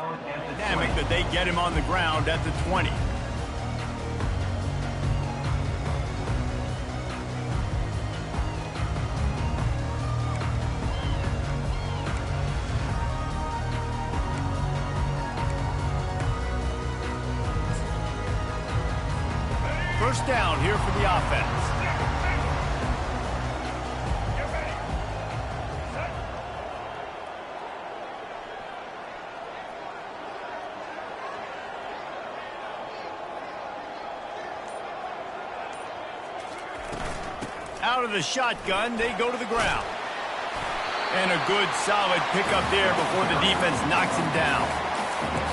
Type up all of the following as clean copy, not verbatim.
Dynamic that they get him on the ground at the 20. First down here for the offense. Out of the shotgun, they go to the ground. And a good, solid pickup there before the defense knocks him down.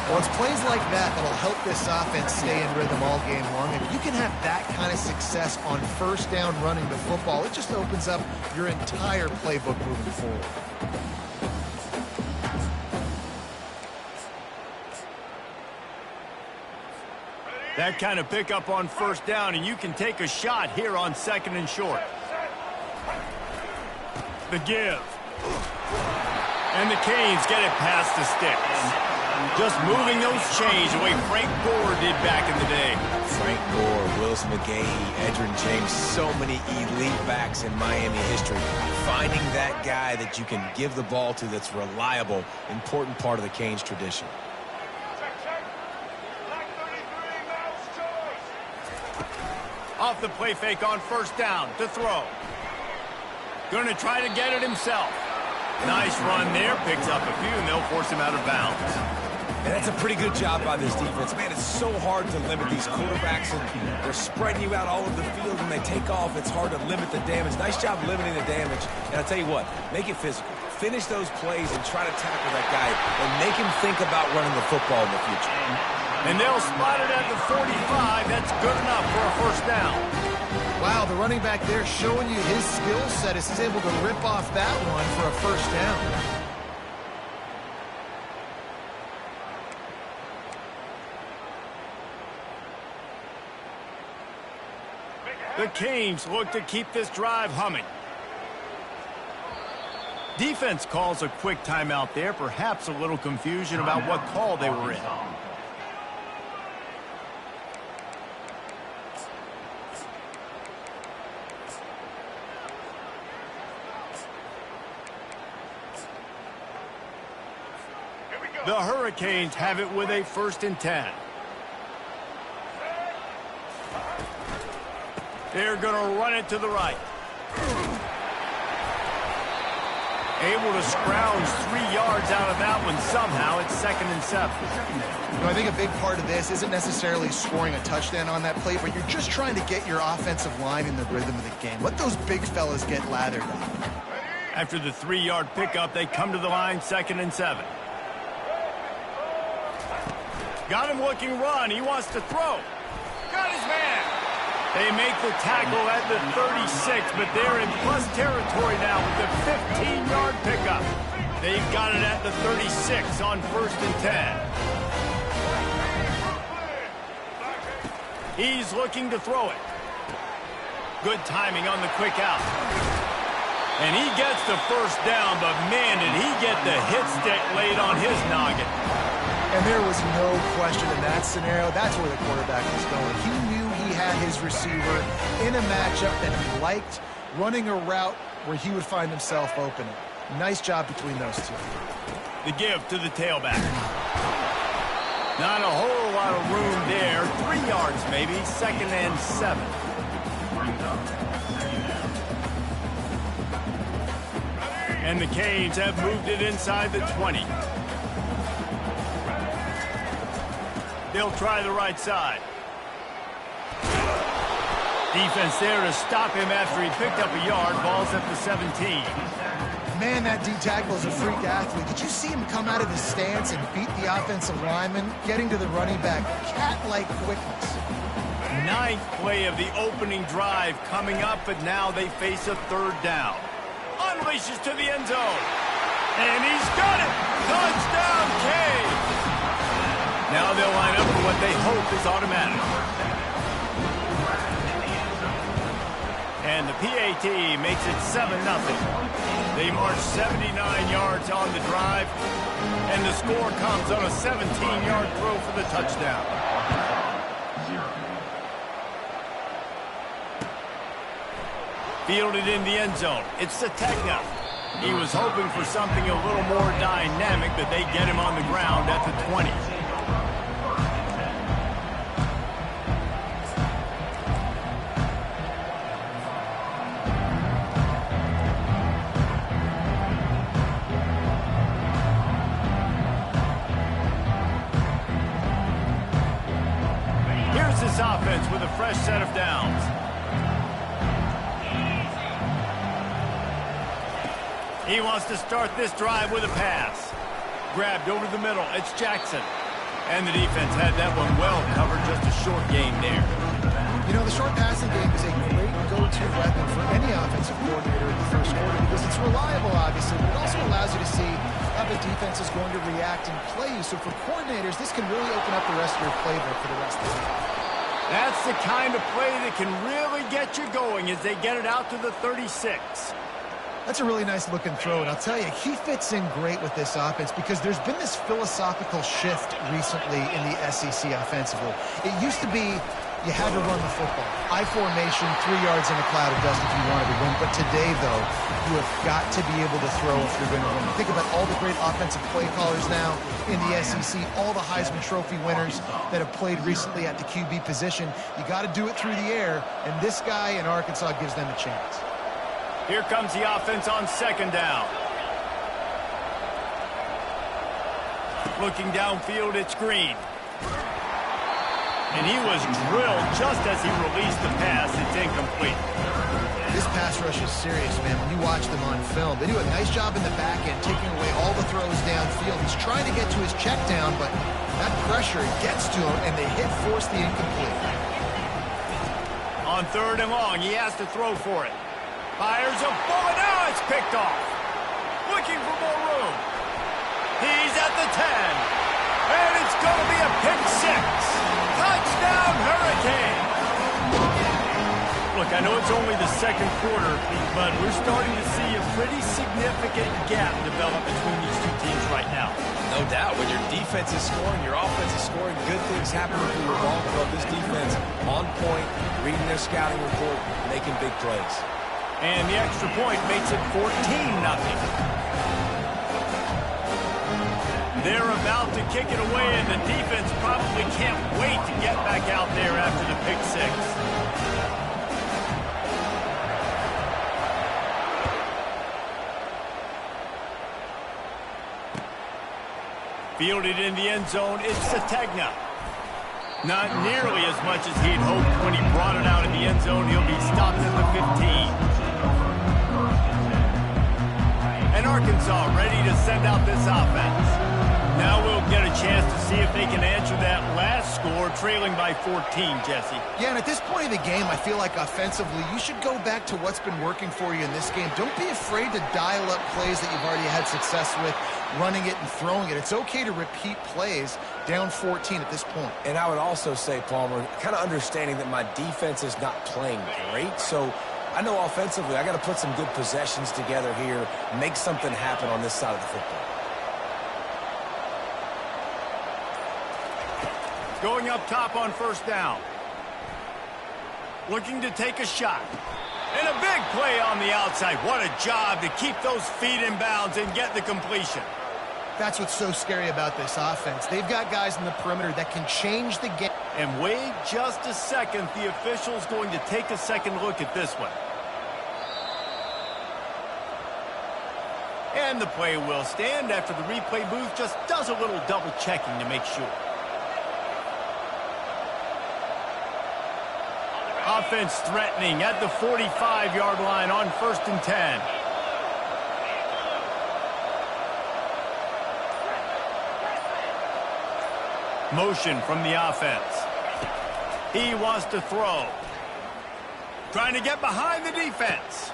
Well, it's plays like that that'll help this offense stay in rhythm all game long. And if you can have that kind of success on first down running the football, it just opens up your entire playbook moving forward. That kind of pickup on first down, and you can take a shot here on second and short. The give. And the Canes get it past the sticks. Just moving those chains the way Frank Gore did back in the day. Frank Gore, Willis McGahee, Edgerrin James, so many elite backs in Miami history. Finding that guy that you can give the ball to that's reliable, important part of the Canes tradition. Off the play fake on first down to throw. Going to try to get it himself. Nice run there, picks up a few, and they'll force him out of bounds. And that's a pretty good job by this defense. Man, it's so hard to limit these quarterbacks, and they're spreading you out all over the field. When they take off, it's hard to limit the damage. Nice job limiting the damage. And I'll tell you what, make it physical. Finish those plays and try to tackle that guy and make him think about running the football in the future. And they'll spot it at the 45. That's good enough for a first down. Wow, the running back there showing you his skill set as he's able to rip off that one for a first down. The Canes look to keep this drive humming. Defense calls a quick timeout there, perhaps a little confusion about what call they were in. The Hurricanes have it with a 1st and 10. They're going to run it to the right. Able to scrounge 3 yards out of that one somehow. It's 2nd and 7. I think a big part of this isn't necessarily scoring a touchdown on that play, but you're just trying to get your offensive line in the rhythm of the game. Let those big fellas get lathered up. After the 3-yard pickup, they come to the line, 2nd and 7. Got him looking run. He wants to throw. Got his man. They make the tackle at the 36, but they're in plus territory now with the 15-yard pickup. They've got it at the 36 on 1st and 10. He's looking to throw it. Good timing on the quick out. And he gets the first down, but man, did he get the hit stick laid on his noggin. And there was no question in that scenario. That's where the quarterback was going. He knew he had his receiver in a matchup that he liked, running a route where he would find himself open. Nice job between those two. The give to the tailback. Not a whole lot of room there. 3 yards maybe, 2nd and 7. And the Canes have moved it inside the 20. They'll try the right side. Defense there to stop him after he picked up a yard. Ball's at the 17. Man, that D-tackle is a freak athlete. Did you see him come out of his stance and beat the offensive lineman, getting to the running back? Cat-like quickness. 9th play of the opening drive coming up, but now they face a 3rd down. Unleashes to the end zone. And he's got it! Touchdown, Canes! Now they'll line up for what they hope is automatic. And the PAT makes it 7-0. They march 79 yards on the drive, and the score comes on a 17-yard throw for the touchdown. Fielded in the end zone. It's Sategna. He was hoping for something a little more dynamic, but they get him on the ground at the 20. Here's this offense with a fresh set of downs. He wants to start this drive with a pass. Grabbed over the middle. It's Jackson. And the defense had that one well covered. Just a short game there. You know, the short passing game is a great go-to weapon for any offensive coordinator in the first quarter because it's reliable, obviously, but it also allows you to see how the defense is going to react and play you. So for coordinators, this can really open up the rest of your playbook for the rest of the game. That's the kind of play that can really get you going as they get it out to the 36. That's a really nice looking throw, and I'll tell you, he fits in great with this offense because there's been this philosophical shift recently in the SEC offensively. It used to be you had to run the football. I formation, 3 yards in a cloud of dust if you wanted to win. But today, though, you have got to be able to throw if you're going to win. Think about all the great offensive play callers now in the SEC, all the Heisman Trophy winners that have played recently at the QB position. You got to do it through the air, and this guy in Arkansas gives them a chance. Here comes the offense on second down. Looking downfield, it's Green. And he was drilled just as he released the pass. It's incomplete. This pass rush is serious, man. When you watch them on film, they do a nice job in the back end, taking away all the throws downfield. He's trying to get to his check down, but that pressure gets to him, and they force the incomplete. On third and long, he has to throw for it. Fires a bullet. Now it's picked off. Looking for more room. He's at the 10. And it's going to be a pick six. Touchdown, Hurricane. Look, I know it's only the second quarter, but we're starting to see a pretty significant gap develop between these two teams right now. No doubt. When your defense is scoring, your offense is scoring, good things happen when you revolve above this defense on point, reading their scouting report, making big plays. And the extra point makes it 14-0. They're about to kick it away, and the defense probably can't wait to get back out there after the pick six. Fielded in the end zone, it's Sategna. Not nearly as much as he'd hoped when he brought it out in the end zone. He'll be stopped at the 15. And Arkansas ready to send out this offense. Now we'll get a chance to see if they can answer that last score, trailing by 14, Jesse. Yeah, and at this point of the game, I feel like offensively, you should go back to what's been working for you in this game. Don't be afraid to dial up plays that you've already had success with, running it and throwing it. It's okay to repeat plays down 14 at this point. And I would also say, Palmer, kind of understanding that my defense is not playing great, so I know offensively I got to put some good possessions together here, make something happen on this side of the football. Going up top on first down. Looking to take a shot. And a big play on the outside. What a job to keep those feet in bounds and get the completion. That's what's so scary about this offense. They've got guys in the perimeter that can change the game. And wait just a second. The official's going to take a second look at this one. And the play will stand after the replay booth just does a little double checking to make sure. Offense threatening at the 45-yard line on 1st and 10. Motion from the offense. He wants to throw. Trying to get behind the defense.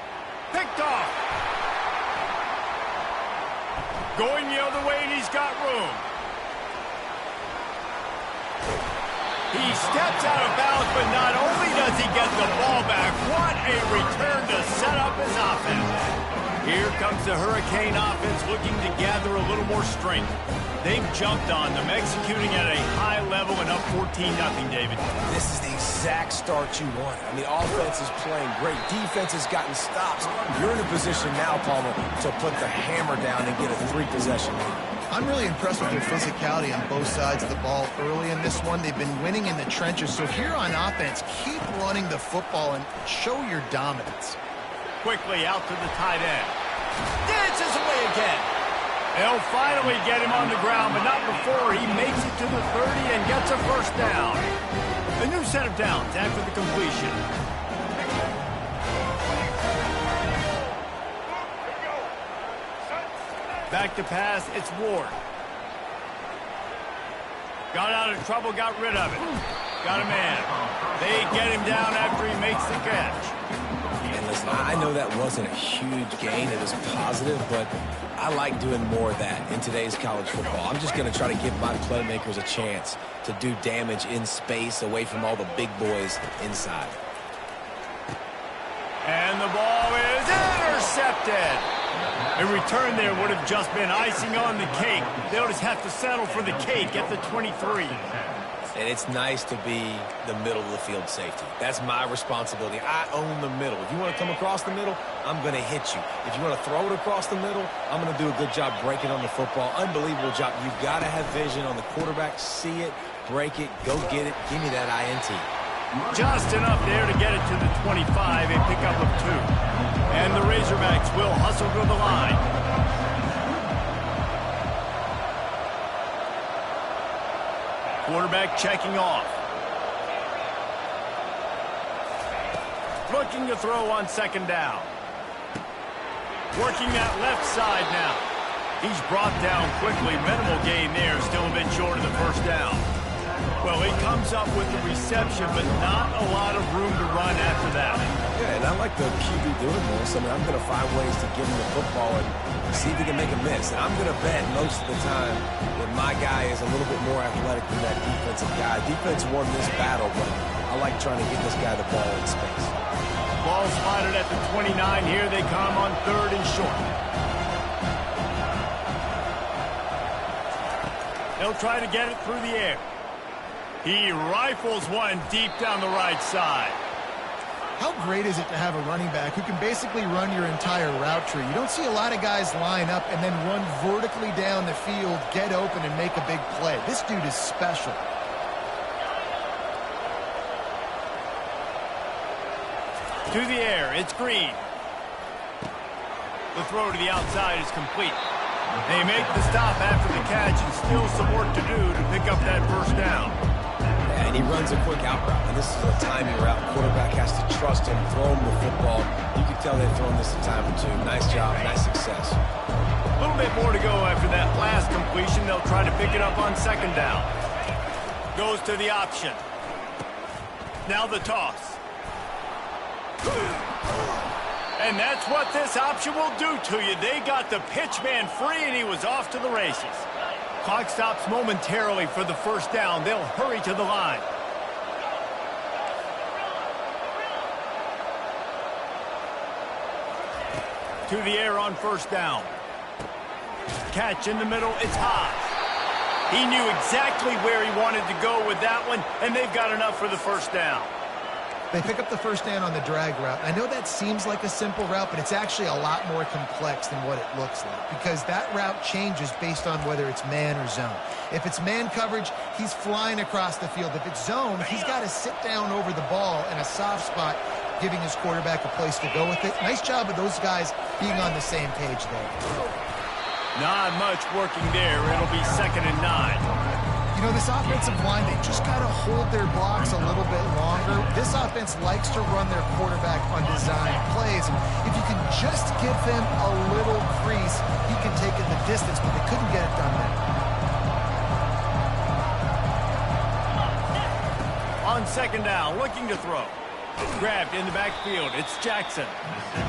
Picked off. Going the other way, and he's got room. He steps out of bounds, but not only does he get the ball back, what a return to set up his offense. Here comes the Hurricane offense looking to gather a little more strength. They've jumped on them, executing at a high level and up 14-0, David. This is the exact start you want. I mean, offense is playing great. Defense has gotten stops. You're in a position now, Palmer, to put the hammer down and get a 3-possession lead. I'm really impressed with their physicality on both sides of the ball early in this one. They've been winning in the trenches. So here on offense, keep running the football and show your dominance. Quickly out to the tight end. Dances away again. They'll finally get him on the ground, but not before he makes it to the 30 and gets a first down. A new set of downs after the completion. Back to pass, it's Ward. Got out of trouble, got rid of it. Got a man. They get him down after he makes the catch. And listen, I know that wasn't a huge gain. It was positive, but I like doing more of that in today's college football. I'm just going to try to give my playmakers a chance to do damage in space away from all the big boys inside. And the ball is intercepted. A return there would have just been icing on the cake. They'll just have to settle for the cake at the 23. And it's nice to be the middle of the field safety. That's my responsibility. I own the middle. If you want to come across the middle, I'm going to hit you. If you want to throw it across the middle, I'm going to do a good job breaking on the football. Unbelievable job. You've got to have vision on the quarterback. See it, break it, go get it. Give me that INT. Just enough there to get it to the 25, a pickup of 2. And the Razorbacks will hustle to the line. Quarterback checking off. Looking to throw on second down. Working that left side now. He's brought down quickly. Minimal gain there. Still a bit short of the first down. Well, he comes up with the reception, but not a lot of room to run after that. Yeah, and I like the QB doing this. I mean, I'm going to find ways to give him the football and see if he can make a miss. And I'm going to bet most of the time that my guy is a little bit more athletic than that defensive guy. Defense won this battle, but I like trying to get this guy the ball in space. Ball spotted at the 29. Here they come on 3rd and short. They'll try to get it through the air. He rifles one deep down the right side. How great is it to have a running back who can basically run your entire route tree? You don't see a lot of guys line up and then run vertically down the field, get open, and make a big play. This dude is special. To the air, it's Green. The throw to the outside is complete. They make the stop after the catch and still some work to do to pick up that first down. And he runs a quick out route, and this is a timing route. Quarterback has to trust him, throw him the football. You can tell they've thrown this a time or two. Nice job, nice success. A little bit more to go after that last completion. They'll try to pick it up on second down. Goes to the option. Now the toss. And that's what this option will do to you. They got the pitch man free, and he was off to the races. Clock stops momentarily for the first down. They'll hurry to the line. To the air on first down. Catch in the middle. It's high. He knew exactly where he wanted to go with that one, and they've got enough for the first down. They pick up the first down on the drag route. I know that seems like a simple route, but it's actually a lot more complex than what it looks like because that route changes based on whether it's man or zone. If it's man coverage, he's flying across the field. If it's zone, he's got to sit down over the ball in a soft spot, giving his quarterback a place to go with it. Nice job of those guys being on the same page there. Not much working there. It'll be 2nd and 9. You know, this offensive line, they just got to hold their blocks a little bit longer. This offense likes to run their quarterback on design plays. And if you can just give him a little crease, he can take it the distance, but they couldn't get it done there. On second down, looking to throw. Grabbed in the backfield. It's Jackson.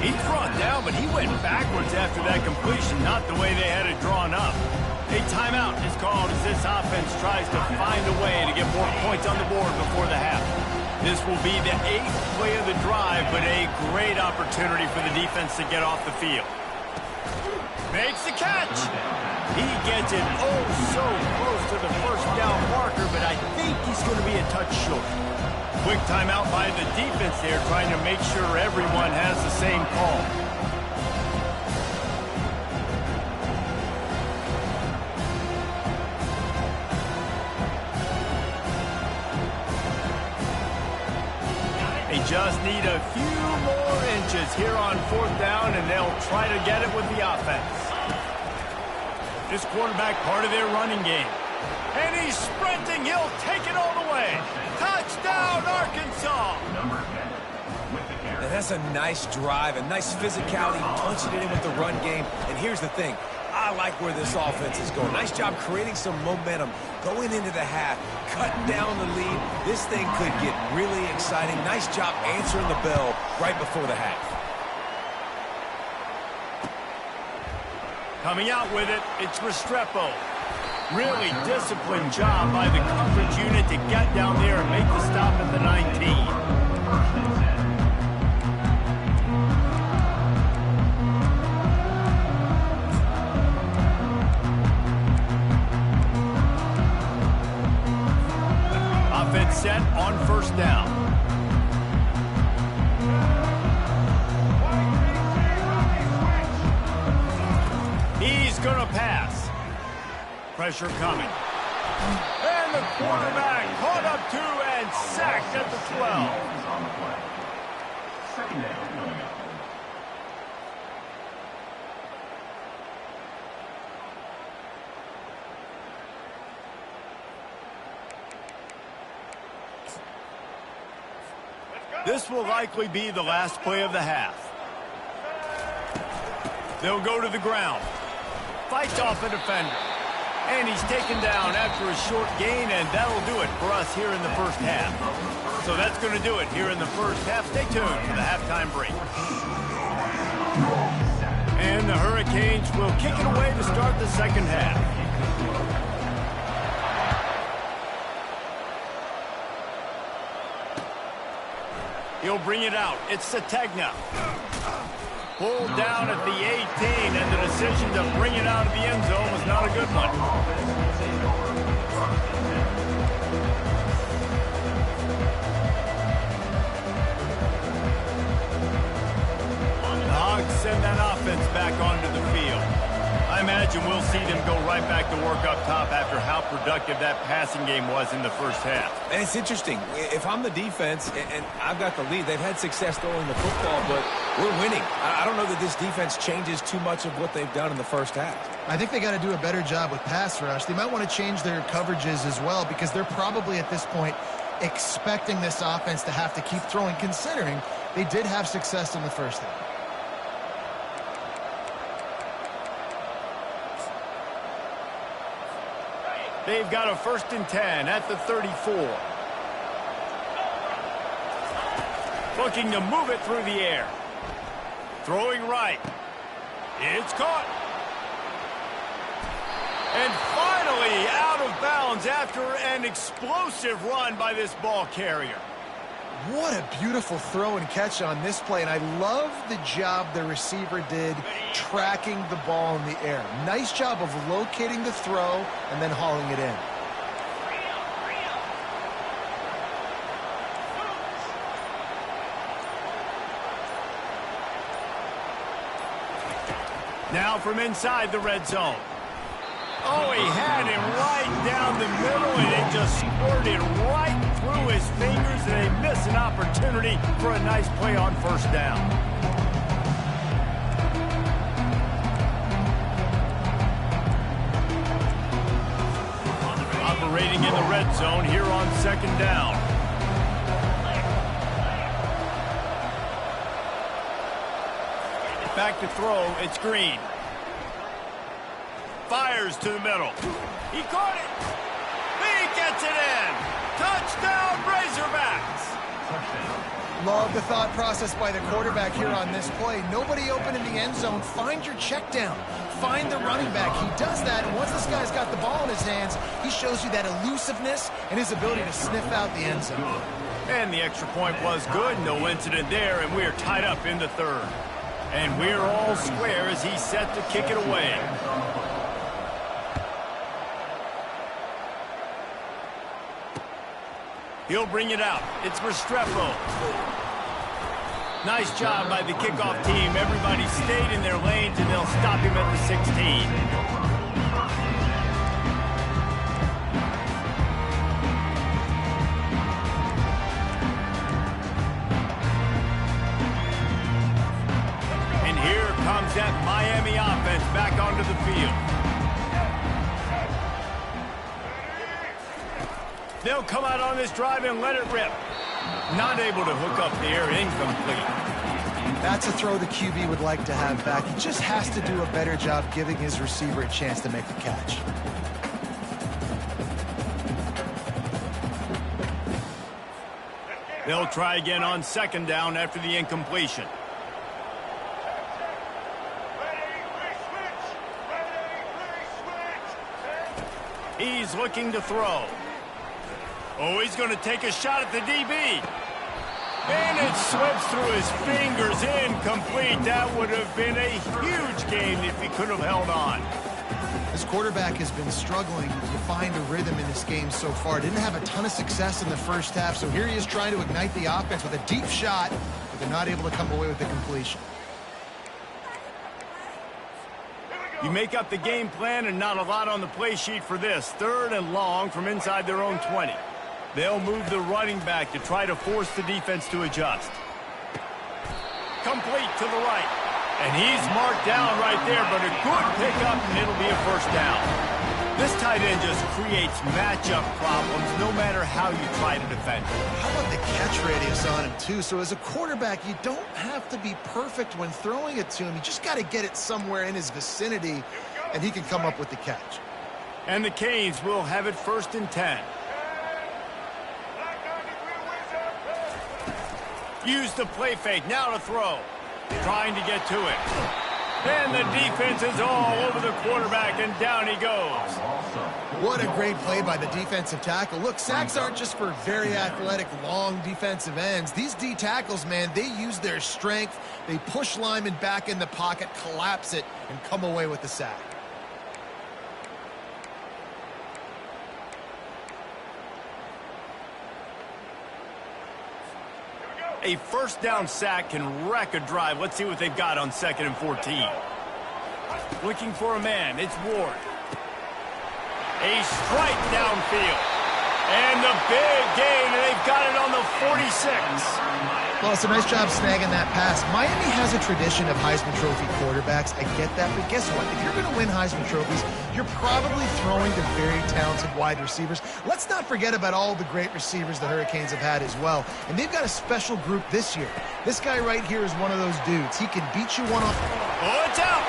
He's brought down, but he went backwards after that completion, not the way they had it drawn up. A timeout is called as this offense tries to find a way to get more points on the board before the half. This will be the 8th play of the drive, but a great opportunity for the defense to get off the field. Makes the catch. He gets it oh so close to the first down marker, but I think he's going to be a touch short. Quick timeout by the defense there, trying to make sure everyone has the same call. They just need a few more inches here on 4th down, and they'll try to get it with the offense. This quarterback part of their running game. And he's sprinting. He'll take it all the way. Touchdown, Arkansas. And that's a nice drive, a nice physicality, punching it in with the run game. And here's the thing. I like where this offense is going. Nice job creating some momentum, going into the half, cutting down the lead. This thing could get really exciting. Nice job answering the bell right before the half. Coming out with it, it's Restrepo. Really disciplined job by the coverage unit to get down there and make the stop at the 19. Offense set on 1st down. He's going to pass. Pressure coming. And the quarterback caught up to and sacked at the 12. This will likely be the last play of the half. They'll go to the ground. Fights off a defender. And he's taken down after a short gain, and that'll do it for us here in the first half. So that's going to do it here in the first half. Stay tuned for the halftime break. And the Hurricanes will kick it away to start the second half. He'll bring it out. It's Sategna. Pulled down at the 18, and the decision to bring it out of the end zone was not a good one. The Hogs send that offense back onto the field. I imagine we'll see them go right back to work up top after how productive that passing game was in the first half. And it's interesting. If I'm the defense and I've got the lead, they've had success throwing the football, but we're winning. I don't know that this defense changes too much of what they've done in the first half. I think they got to do a better job with pass rush. They might want to change their coverages as well, because they're probably at this point expecting this offense to have to keep throwing, considering they did have success in the first half. They've got a 1st and 10 at the 34. Looking to move it through the air. Throwing right. It's caught. And finally out of bounds after an explosive run by this ball carrier. What a beautiful throw and catch on this play, and I love the job the receiver did tracking the ball in the air. Nice job of locating the throw and then hauling it in. Now from inside the red zone. Oh, he had him right down the middle, and it just squirted right through his fingers, and they miss an opportunity for a nice play on 1st down. Operating in the red zone here on 2nd down. Back to throw, it's Green. Fires to the middle. He caught it. He gets it in. Touchdown, Razorbacks. Love the thought process by the quarterback here on this play. Nobody open in the end zone. Find your check down. Find the running back. He does that, and once this guy's got the ball in his hands, he shows you that elusiveness and his ability to sniff out the end zone. And the extra point was good. No incident there, and we are tied up in the third. And we're all square as he's set to kick it away. He'll bring it out. It's Restrepo. Nice job by the kickoff team. Everybody stayed in their lanes, and they'll stop him at the 16. And here comes that Miami offense back onto the field. They'll come out on this drive and let it rip. Not able to hook up there, incomplete. That's a throw the QB would like to have back. He just has to do a better job giving his receiver a chance to make the catch. They'll try again on second down after the incompletion. He's looking to throw. Oh, he's going to take a shot at the DB. And it slips through his fingers, incomplete. That would have been a huge game if he could have held on. This quarterback has been struggling to find a rhythm in this game so far. Didn't have a ton of success in the first half, so here he is trying to ignite the offense with a deep shot, but they're not able to come away with the completion. You make up the game plan and not a lot on the play sheet for this. Third and long from inside their own 20. They'll move the running back to try to force the defense to adjust. Complete to the right. And he's marked down right there, but a good pickup, and it'll be a first down. This tight end just creates matchup problems no matter how you try to defend him. How about the catch radius on him, too? So as a quarterback, you don't have to be perfect when throwing it to him. You just got to get it somewhere in his vicinity, and he can come up with the catch. And the Canes will have it 1st and 10. Use the play fake, now to throw. Trying to get to it. And the defense is all over the quarterback, and down he goes. What a great play by the defensive tackle. Look, sacks aren't just for very athletic, long defensive ends. These D tackles, man, they use their strength. They push linemen back in the pocket, collapse it, and come away with the sack. A first down sack can wreck a drive. Let's see what they've got on 2nd and 14. Looking for a man. It's Ward. A strike downfield. And the big gain, and they've got it on the 46. Well, it's a nice job snagging that pass. Miami has a tradition of Heisman Trophy quarterbacks. I get that, but guess what? If you're going to win Heisman Trophies, you're probably throwing to very talented wide receivers. Let's not forget about all the great receivers the Hurricanes have had as well. And they've got a special group this year. This guy right here is one of those dudes. He can beat you one-off. Oh, it's out!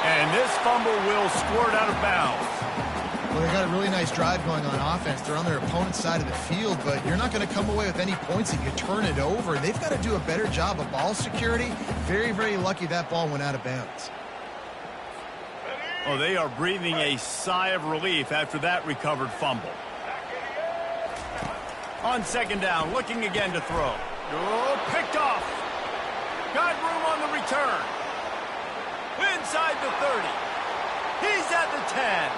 And this fumble will squirt out of bounds. Well, they got a really nice drive going on offense. They're on their opponent's side of the field, but you're not going to come away with any points if you turn it over. They've got to do a better job of ball security. Very, very lucky that ball went out of bounds. Oh, they are breathing a sigh of relief after that recovered fumble. On 2nd down, looking again to throw. Oh, picked off. Got room on the return. Inside the 30. He's at the 10.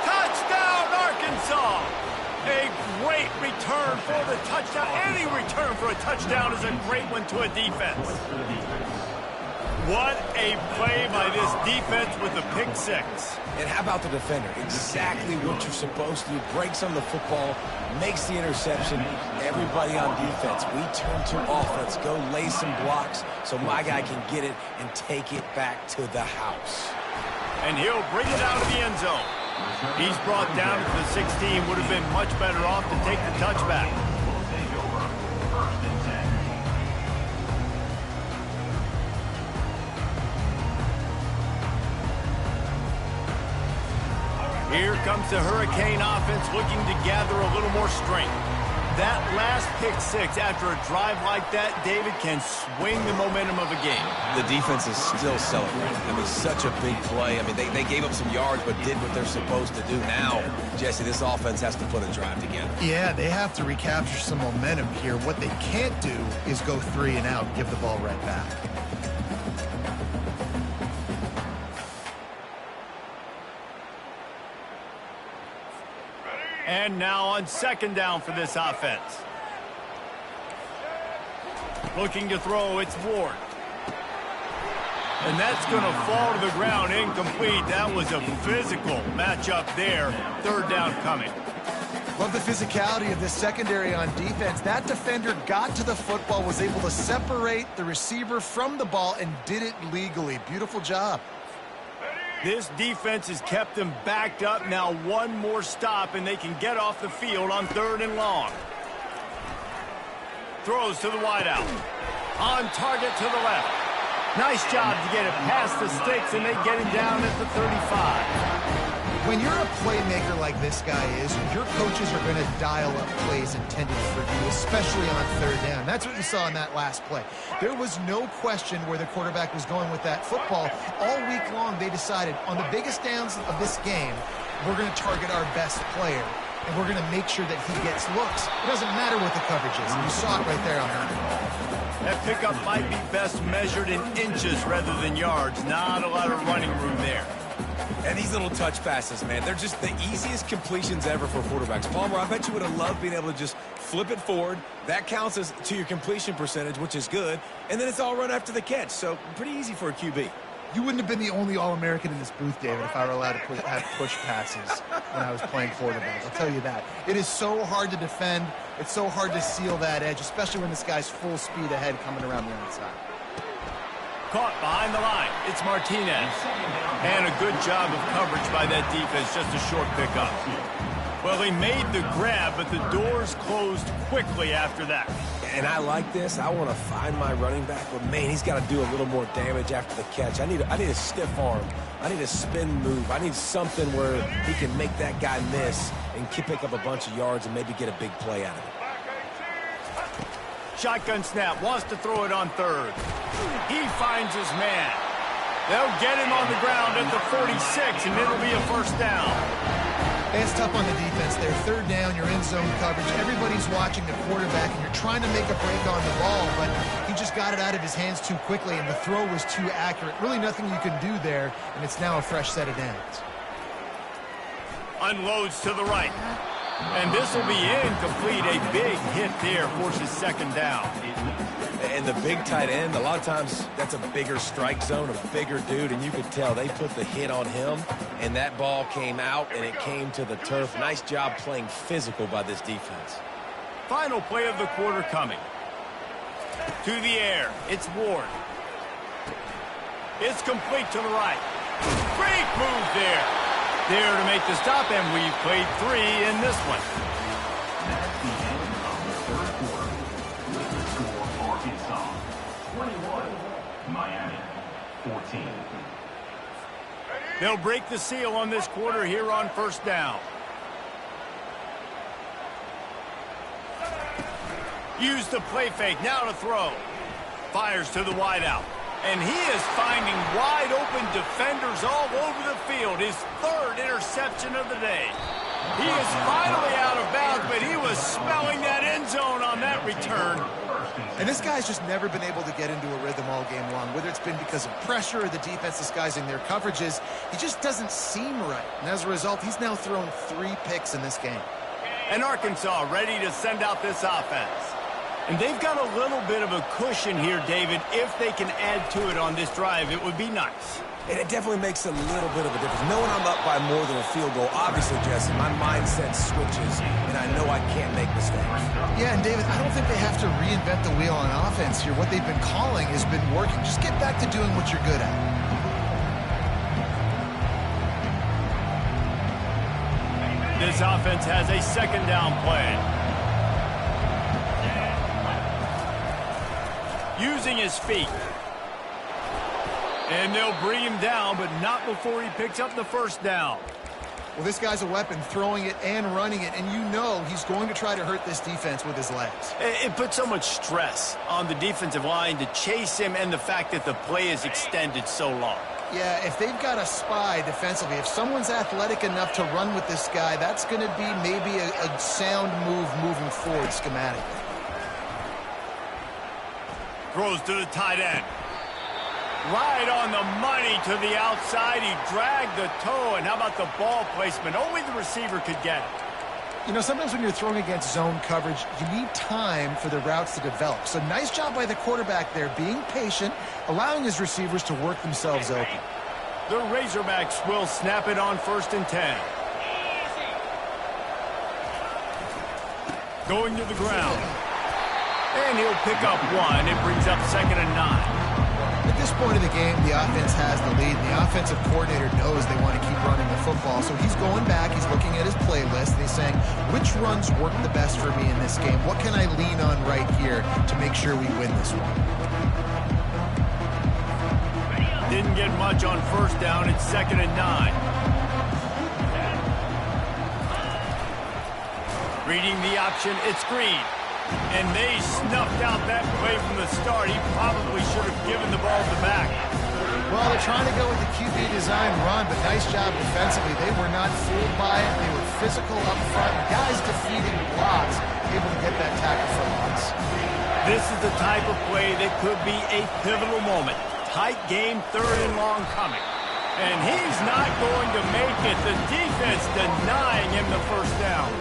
Touchdown, Arkansas! A great return for the touchdown. Any return for a touchdown is a great one to a defense. What a play by this defense with the pick 6. And how about the defender? Exactly what you're supposed to do. Breaks on the football, makes the interception. Everybody on defense, we turn to offense. Go lay some blocks so my guy can get it and take it back to the house. And he'll bring it out of the end zone. He's brought down to the 16. Would have been much better off to take the touchback. Here comes the Hurricane offense looking to gather a little more strength. That last pick six after a drive like that, David, can swing the momentum of a game. The defense is still celebrating. I mean, such a big play. I mean, they gave up some yards but did what they're supposed to do. Now, Jesse, this offense has to put a drive together. Yeah, they have to recapture some momentum here. What they can't do is go 3 and out and give the ball right back. And now on second down for this offense. Looking to throw, it's Ward. And that's going to fall to the ground incomplete. That was a physical matchup there. Third down coming. Love the physicality of this secondary on defense. That defender got to the football, was able to separate the receiver from the ball, and did it legally. Beautiful job. This defense has kept them backed up. Now one more stop, and they can get off the field on 3rd and long. Throws to the wideout. On target to the left. Nice job to get it past the sticks, and they get him down at the 35. When you're a playmaker like this guy is, your coaches are going to dial up plays intended for you, especially on 3rd down. That's what you saw in that last play. There was no question where the quarterback was going with that football. All week long, they decided on the biggest downs of this game, we're going to target our best player, and we're going to make sure that he gets looks. It doesn't matter what the coverage is. You saw it right there on that ball. That pickup might be best measured in inches rather than yards. Not a lot of running room there. And these little touch passes, man, they're just the easiest completions ever for quarterbacks. Palmer, I bet you would have loved being able to just flip it forward. That counts as to your completion percentage, which is good. And then it's all run after the catch. So pretty easy for a QB. You wouldn't have been the only All-American in this booth, David, if I were allowed to have push passes when I was playing quarterback. I'll tell you that. It is so hard to defend. It's so hard to seal that edge, especially when this guy's full speed ahead coming around the outside. Caught behind the line. It's Martinez. And a good job of coverage by that defense. Just a short pickup. Well, he made the grab, but the doors closed quickly after that. And I like this. I want to find my running back, but man, he's got to do a little more damage after the catch. I need a stiff arm. I need a spin move. I need something where he can make that guy miss and pick up a bunch of yards and maybe get a big play out of it. Shotgun snap, wants to throw it on 3rd. He finds his man. They'll get him on the ground at the 46, and it'll be a first down. And it's tough on the defense there. 3rd down, you're in zone coverage. Everybody's watching the quarterback, and you're trying to make a break on the ball, but he just got it out of his hands too quickly, and the throw was too accurate. Really nothing you can do there, and it's now a fresh set of downs. Unloads to the right. And this will be incomplete. A big hit there forces 2nd down. And the big tight end, a lot of times that's a bigger strike zone, a bigger dude, and you could tell they put the hit on him, and that ball came out, and it came to the turf. Nice job playing physical by this defense. Final play of the quarter coming. To the air, it's Ward. It's complete to the right. Great move there. There to make the stop, and we've played 3 in this one. That's the end of the 3rd quarter. With the score, Arkansas 21, Miami 14. They'll break the seal on this quarter here on 1st down. Use the play fake, now to throw. Fires to the wideout. And he is finding wide-open defenders all over the field. His 3rd interception of the day. He is finally out of bounds, but he was smelling that end zone on that return. And this guy's just never been able to get into a rhythm all game long, whether it's been because of pressure or the defense disguising their coverages. He just doesn't seem right. And as a result, he's now thrown 3 picks in this game. And Arkansas ready to send out this offense. And they've got a little bit of a cushion here, David. If they can add to it on this drive, it would be nice. And it definitely makes a little bit of a difference. Knowing I'm up by more than a field goal, obviously, Jesse, my mindset switches, and I know I can't make mistakes. Yeah, and David, I don't think they have to reinvent the wheel on offense here. What they've been calling has been working. Just get back to doing what you're good at. This offense has a 2nd down play. Using his feet. And they'll bring him down, but not before he picks up the 1st down. Well, this guy's a weapon, throwing it and running it, and you know he's going to try to hurt this defense with his legs. It puts so much stress on the defensive line to chase him and the fact that the play is extended so long. Yeah, if they've got a spy defensively, if someone's athletic enough to run with this guy, that's going to be maybe a sound move moving forward schematically. Throws to the tight end. Right on the money to the outside. He dragged the toe, and how about the ball placement? Only the receiver could get it. You know, sometimes when you're throwing against zone coverage, you need time for the routes to develop. So nice job by the quarterback there, being patient, allowing his receivers to work themselves open. The Razorbacks will snap it on 1st and 10. Going to the ground. And he'll pick up one. It brings up 2nd and 9. At this point of the game, the offense has the lead, and the offensive coordinator knows they want to keep running the football. So he's going back, he's looking at his playlist, and he's saying, which runs work the best for me in this game? What can I lean on right here to make sure we win this one? Didn't get much on 1st down. It's 2nd and 9. Reading the option, it's Green. And they snuffed out that play from the start. He probably should have given the ball to the back. Well, they're trying to go with the QB design run, but nice job defensively. They were not fooled by it. They were physical up front. Guys defeating blocks, able to get that tackle for loss. This is the type of play that could be a pivotal moment. Tight game, 3rd and long coming. And he's not going to make it. The defense denying him the 1st down.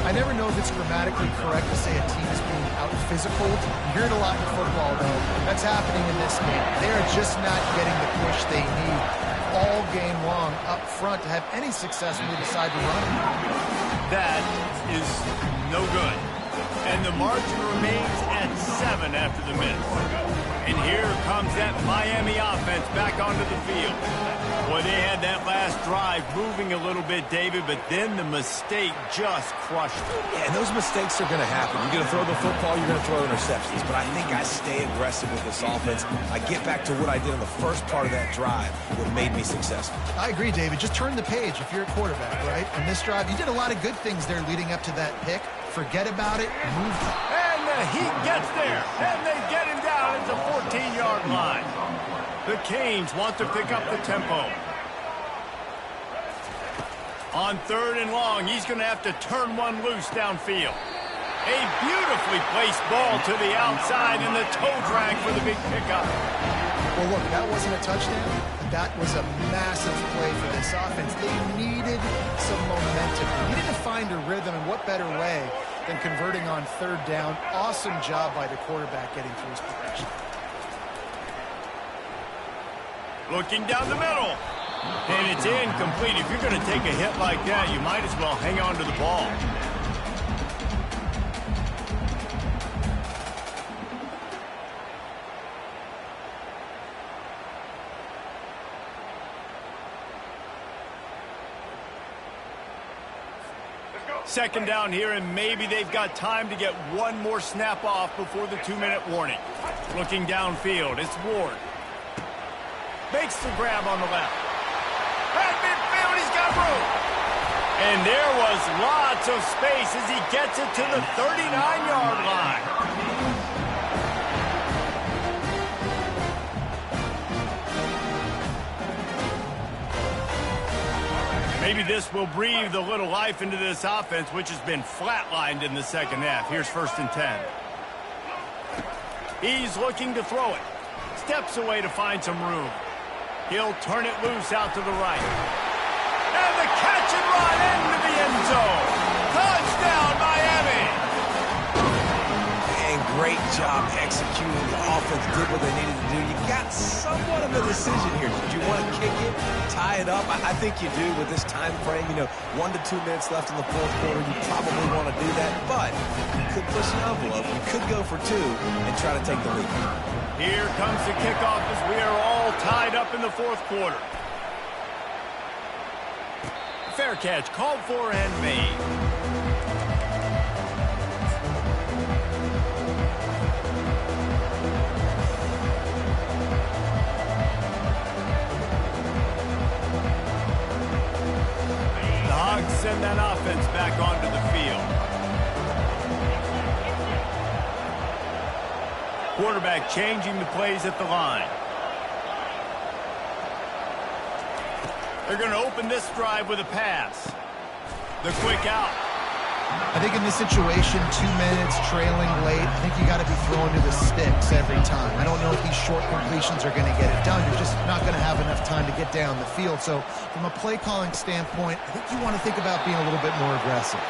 I never know if it's grammatically correct to say a team is being out-physical. You hear it a lot in football, though. That's happening in this game. They're just not getting the push they need all game long up front to have any success when they decide to run. That is no good. And the margin remains at 7 after the miss. And here comes that Miami offense back onto the field. Boy, they had that last drive moving a little bit, David, but then the mistake just crushed them. Yeah, and those mistakes are going to happen. You're going to throw the football, you're going to throw interceptions. But I think I stay aggressive with this offense. I get back to what I did in the first part of that drive, what made me successful. I agree, David. Just turn the page if you're a quarterback, right? On this drive, you did a lot of good things there leading up to that pick. Forget about it, move on. And the Heat gets there, and they get him down at the 14-yard line. The Canes want to pick up the tempo. On 3rd and long, he's going to have to turn one loose downfield. A beautifully placed ball to the outside, and the toe drag for the big pickup. Well, look, that wasn't a touchdown. That was a massive play for this offense. They needed some momentum. They needed to find a rhythm, and what better way than converting on 3rd down. Awesome job by the quarterback getting through his progression. Looking down the middle. And it's incomplete. If you're going to take a hit like that, you might as well hang on to the ball. Second down here, and maybe they've got time to get one more snap off before the 2-minute warning. Looking downfield, it's Ward. Makes the grab on the left. At midfield, he's got room. And there was lots of space as he gets it to the 39-yard line. Maybe this will breathe a little life into this offense, which has been flatlined in the 2nd half. Here's 1st and 10. He's looking to throw it. Steps away to find some room. He'll turn it loose out to the right. And the catch and run into the end zone. Touchdown, Miami! And great job executing. The offense did what they needed to do. You got somewhat of a decision here. Did you want to kick it, tie it up? I think you do with this time frame. 1 to 2 minutes left in the 4th quarter. You probably want to do that, but you could push the envelope. You could go for 2 and try to take the lead. Here comes the kickoff as we are all tied up in the 4th quarter. Fair catch called for and made. Quarterback changing the plays at the line. They're going to open this drive with a pass. The quick out. I think in this situation, 2 minutes, trailing late, I think you got to be throwing to the sticks every time. I don't know if these short completions are going to get it done. You're just not going to have enough time to get down the field. So from a play calling standpoint, I think you want to think about being a little bit more aggressive.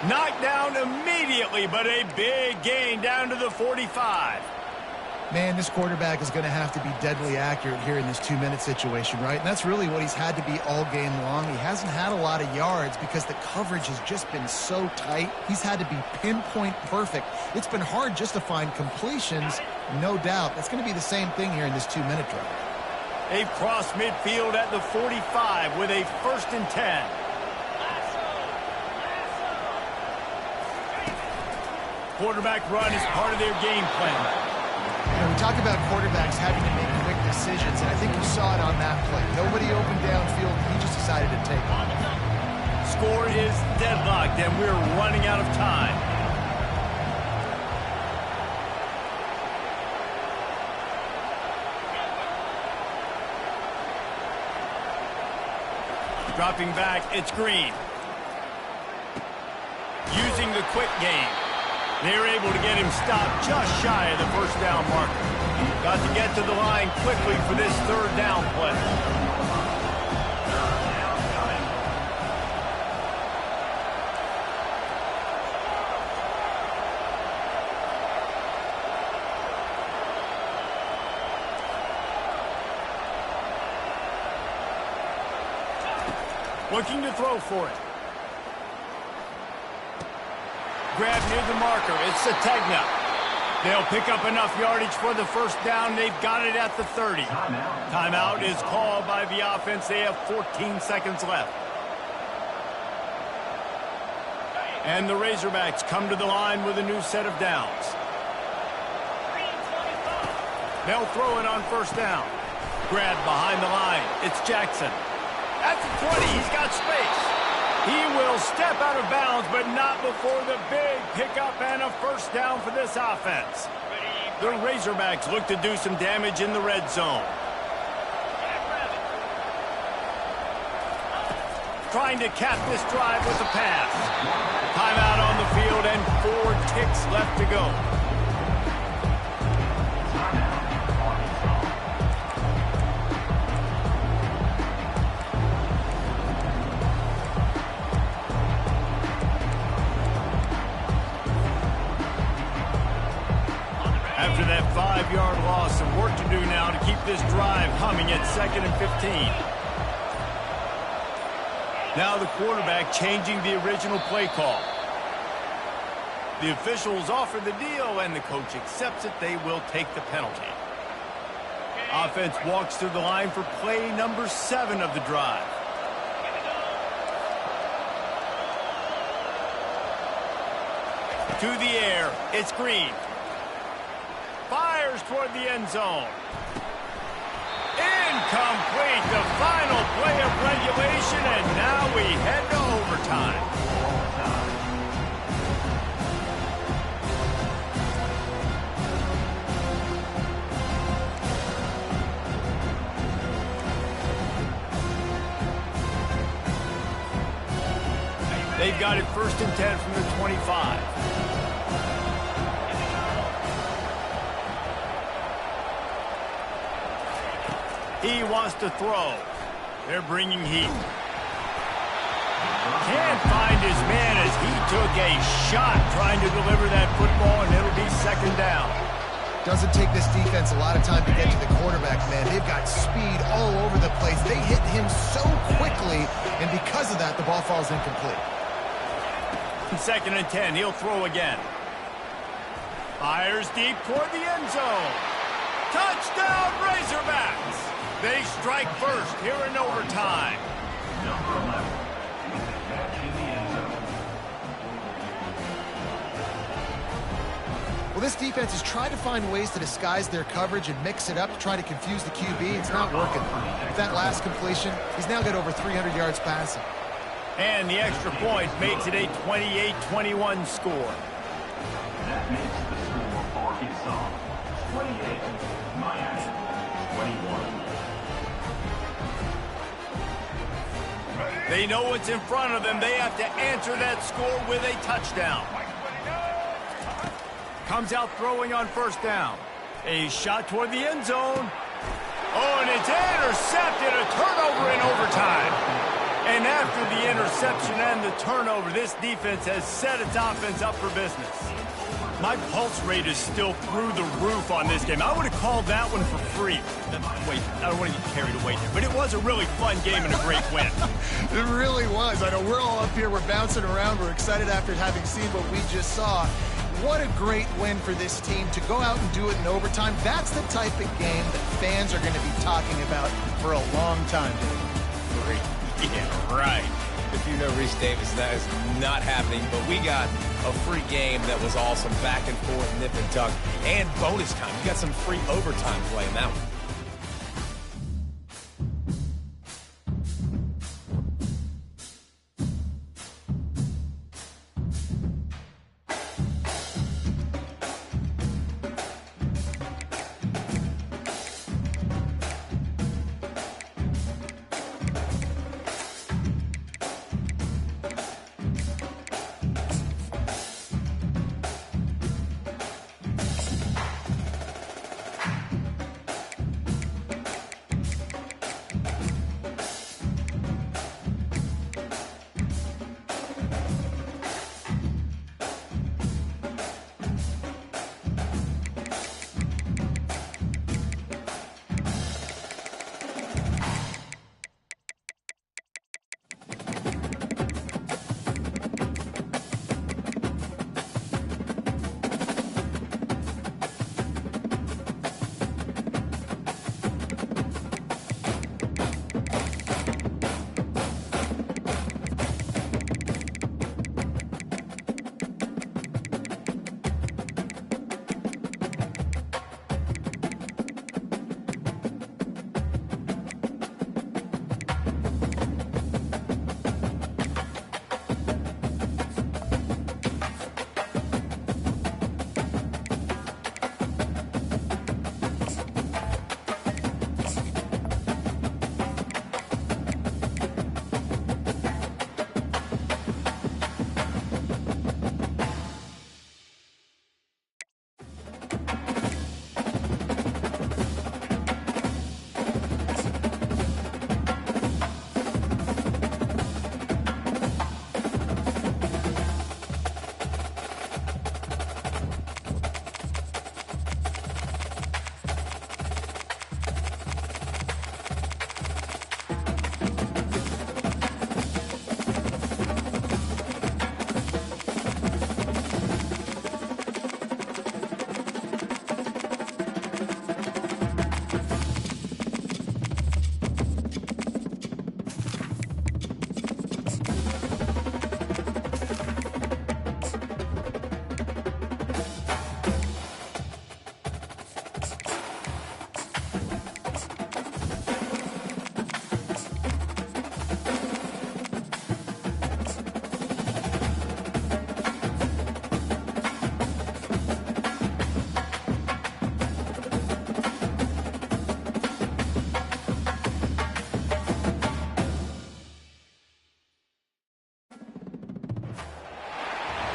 Knocked down immediately, but a big gain down to the 45. Man, this quarterback is going to have to be deadly accurate here in this 2-minute situation, right? And that's really what he's had to be all game long. He hasn't had a lot of yards because the coverage has just been so tight. He's had to be pinpoint perfect. It's been hard just to find completions, no doubt. That's going to be the same thing here in this 2-minute drive. They've crossed midfield at the 45 with a 1st and 10. Quarterback run is part of their game plan. You know, we talk about quarterbacks having to make quick decisions, and I think you saw it on that play. Nobody opened downfield, and he just decided to take it. Score is deadlocked, and we're running out of time. Dropping back, it's Green. Using the quick game. They're able to get him stopped just shy of the 1st down marker. Got to get to the line quickly for this 3rd down play. Looking to throw for it. Grab near the marker. It's Sategna. They'll pick up enough yardage for the 1st down. They've got it at the 30. Timeout is called by the offense. They have 14 seconds left. And the Razorbacks come to the line with a new set of downs. They'll throw it on 1st down. Grab behind the line. It's Jackson. At the 20, he's got space. He will step out of bounds, but not before the big pickup and a 1st down for this offense. The Razorbacks look to do some damage in the red zone. Trying to cap this drive with a pass. Timeout on the field and 4 ticks left to go. After that 5-yard loss, some work to do now to keep this drive humming at 2nd and 15. Now the quarterback changing the original play call. The officials offer the deal, and the coach accepts it. They will take the penalty. Offense walks through the line for play number 7 of the drive. To the air, it's Green. Fires toward the end zone. Incomplete, the final play of regulation, and now we head to overtime. They've got it 1st and 10 from the 25. He wants to throw. They're bringing heat. Can't find his man as he took a shot trying to deliver that football, and it'll be 2nd down. Doesn't take this defense a lot of time to get to the quarterback, man. They've got speed all over the place. They hit him so quickly, and because of that, the ball falls incomplete. 2nd and 10, he'll throw again. Fires deep toward the end zone. Touchdown, Razorbacks! They strike first here in overtime. Number 11 with the catch in the end zone. Well, this defense has tried to find ways to disguise their coverage and mix it up to try to confuse the QB. It's not working. With that last completion, he's now got over 300 yards passing. And the extra point makes it a 28-21 score. That makes the score Arkansas 28, Miami, 21. They know what's in front of them. They have to answer that score with a touchdown. Comes out throwing on first down. A shot toward the end zone. Oh, and it's intercepted. A turnover in overtime. And after the interception and the turnover, this defense has set its offense up for business. My pulse rate is still through the roof on this game. I would have called that one for free. Wait, I don't want to get carried away here, but it was a really fun game and a great win. It really was. I know we're all up here, we're bouncing around, we're excited after having seen what we just saw. What a great win for this team to go out and do it in overtime. That's the type of game that fans are going to be talking about for a long time. Great. Yeah, right. If you know Reese Davis, that is not happening, but we got a free game that was awesome, back and forth, nip and tuck, and bonus time. You got some free overtime play in that one.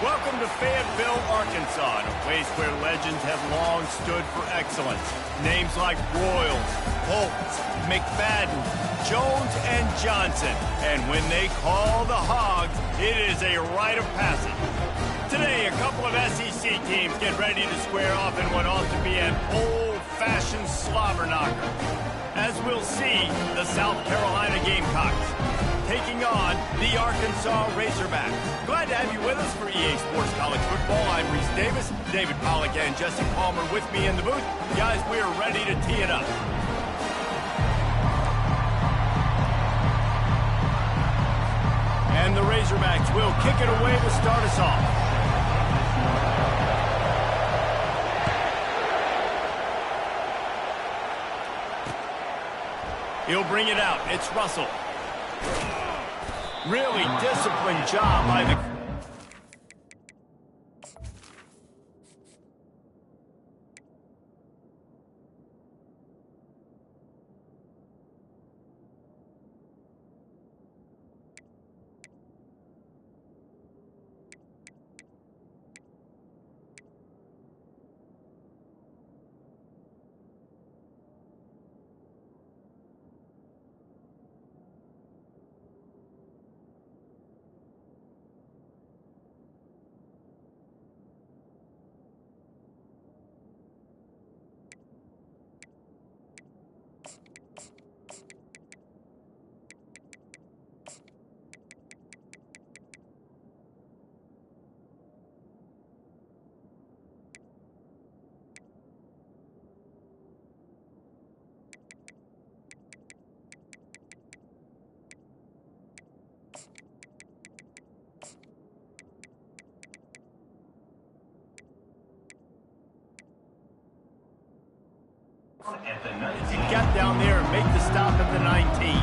Welcome to Fayetteville, Arkansas, a place where legends have long stood for excellence. Names like Royals, Holtz, McFadden, Jones, and Johnson. And when they call the Hogs, it is a rite of passage. Today, a couple of SEC teams get ready to square off in what ought to be an old-fashioned slobber knocker. As we'll see, the South Carolina Gamecocks taking on the Arkansas Razorbacks. Glad to have you with us for EA Sports College Football. I'm Reese Davis, David Pollack and Jesse Palmer with me in the booth. Guys, we are ready to tee it up. And the Razorbacks will kick it away to start us off. He'll bring it out. It's Russell. Really disciplined job by the... At the To 19. get down there and make the stop at the 19.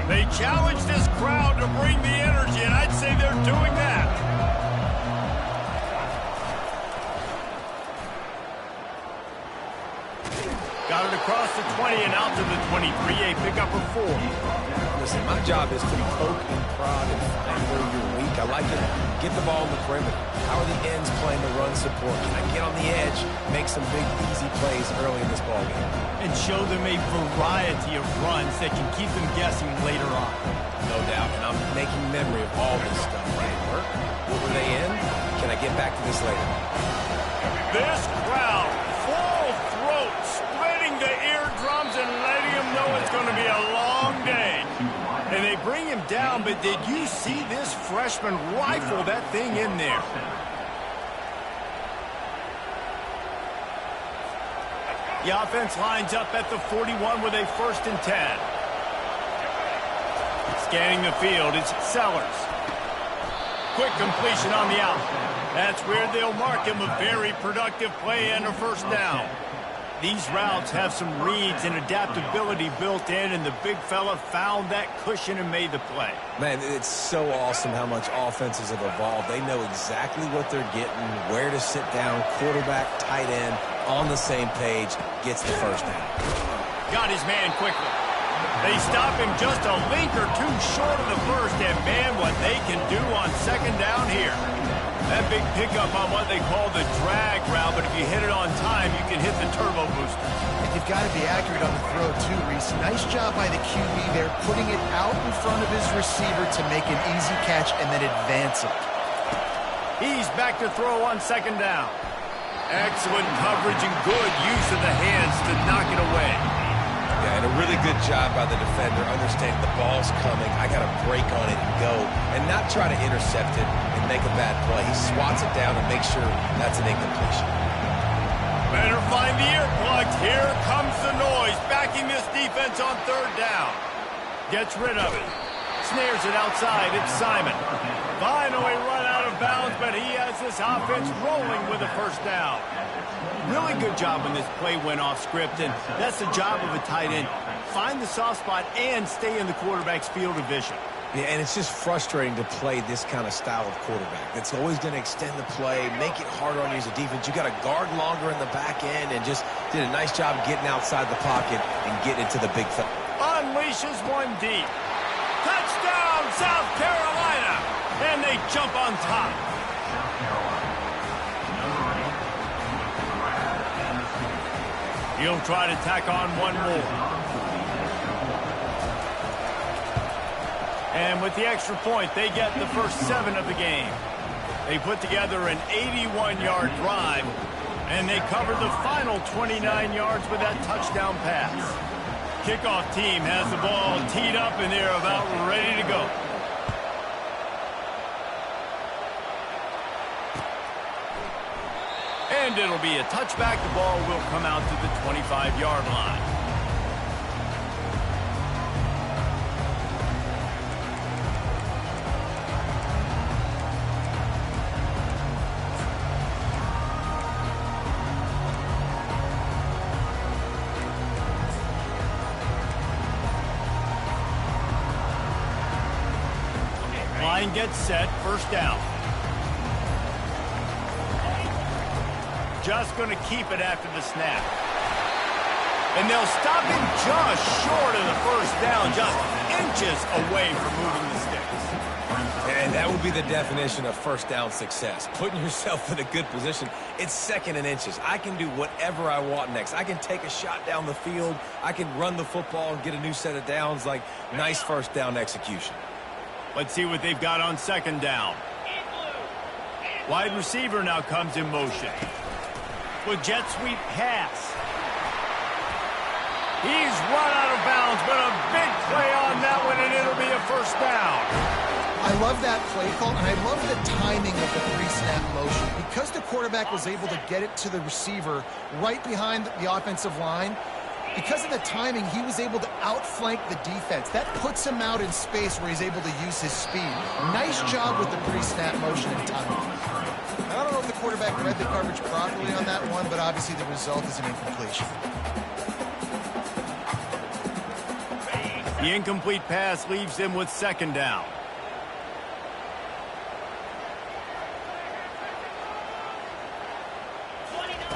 They challenge this crowd to bring the energy, and I'd say they're doing that. Got it across the 20 and out to the 23, a pickup of 4. Listen, my job is to poke and prod and find where you're weak. I like to get the ball in the perimeter. How are the ends playing the run support? Can I get on the edge, make some big, easy plays early in this ballgame? And show them a variety of runs that can keep them guessing later on. No doubt, and I'm making memory of all this stuff. Did it work? What were they in? Can I get back to this later? This crowd, full throat, splitting the eardrums and letting them know it's going to be a long day. And they bring him down, but did you see this freshman rifle that thing in there? The offense lines up at the 41 with a 1st and 10. Scanning the field, it's Sellers. Quick completion on the out. That's where they'll mark him. A very productive play and a 1st down. These routes have some reads and adaptability built in, and the big fella found that cushion and made the play. Man, it's so awesome how much offenses have evolved. They know exactly what they're getting, where to sit down, quarterback, tight end, on the same page, gets the 1st down. Got his man quickly. They stop him just a link or two short of the 1st, and man, what they can do on 2nd down here. That big pickup on what they call the drag route, but if you hit it on time, you can hit the turbo booster. And you've got to be accurate on the throw, too, Reese. Nice job by the QB there, putting it out in front of his receiver to make an easy catch and then advance it. He's back to throw on 2nd down. Excellent coverage and good use of the hands to knock it away. Yeah, and a really good job by the defender, understanding the ball's coming. I got to break on it and go, and not try to intercept it and make a bad play. He swats it down and makes sure that's an incompletion. Better find the earplugs. Here comes the noise, backing this defense on 3rd down. Gets rid of it. Snares it outside. It's Simon. Finally run out of bounds, but he has this offense rolling with a 1st down. Really good job when this play went off script, and that's the job of a tight end. Find the soft spot and stay in the quarterback's field of vision. Yeah, and it's just frustrating to play this kind of style of quarterback. That's always going to extend the play, make it harder on you as a defense. You got to guard longer in the back end, and just did a nice job getting outside the pocket and getting into the big thing. Unleashes one deep. Touchdown, South Carolina! And they jump on top. He'll try to tack on one more. And with the extra point, they get the first 7 of the game. They put together an 81-yard drive, and they covered the final 29 yards with that touchdown pass. Kickoff team has the ball teed up, and they're about ready to go. And it'll be a touchback. The ball will come out to the 25-yard line. Line gets set, 1st down. Just going to keep it after the snap. And they'll stop him just short of the 1st down, just inches away from moving the sticks. And that would be the definition of 1st down success. Putting yourself in a good position. It's 2nd and inches. I can do whatever I want next. I can take a shot down the field. I can run the football and get a new set of downs. Like, nice 1st down execution. Let's see what they've got on 2nd down. Wide receiver now comes in motion. With jet sweep pass. He's run out of bounds, but a big play on that one, and it'll be a 1st down. I love that play call, and I love the timing of the 3-snap motion. Because the quarterback was able to get it to the receiver right behind the offensive line, Because of the timing, he was able to outflank the defense. That puts him out in space where he's able to use his speed. Nice job with the pre-snap motion and timing. I don't know if the quarterback read the coverage properly on that one, but obviously the result is an incompletion. The incomplete pass leaves him with second down.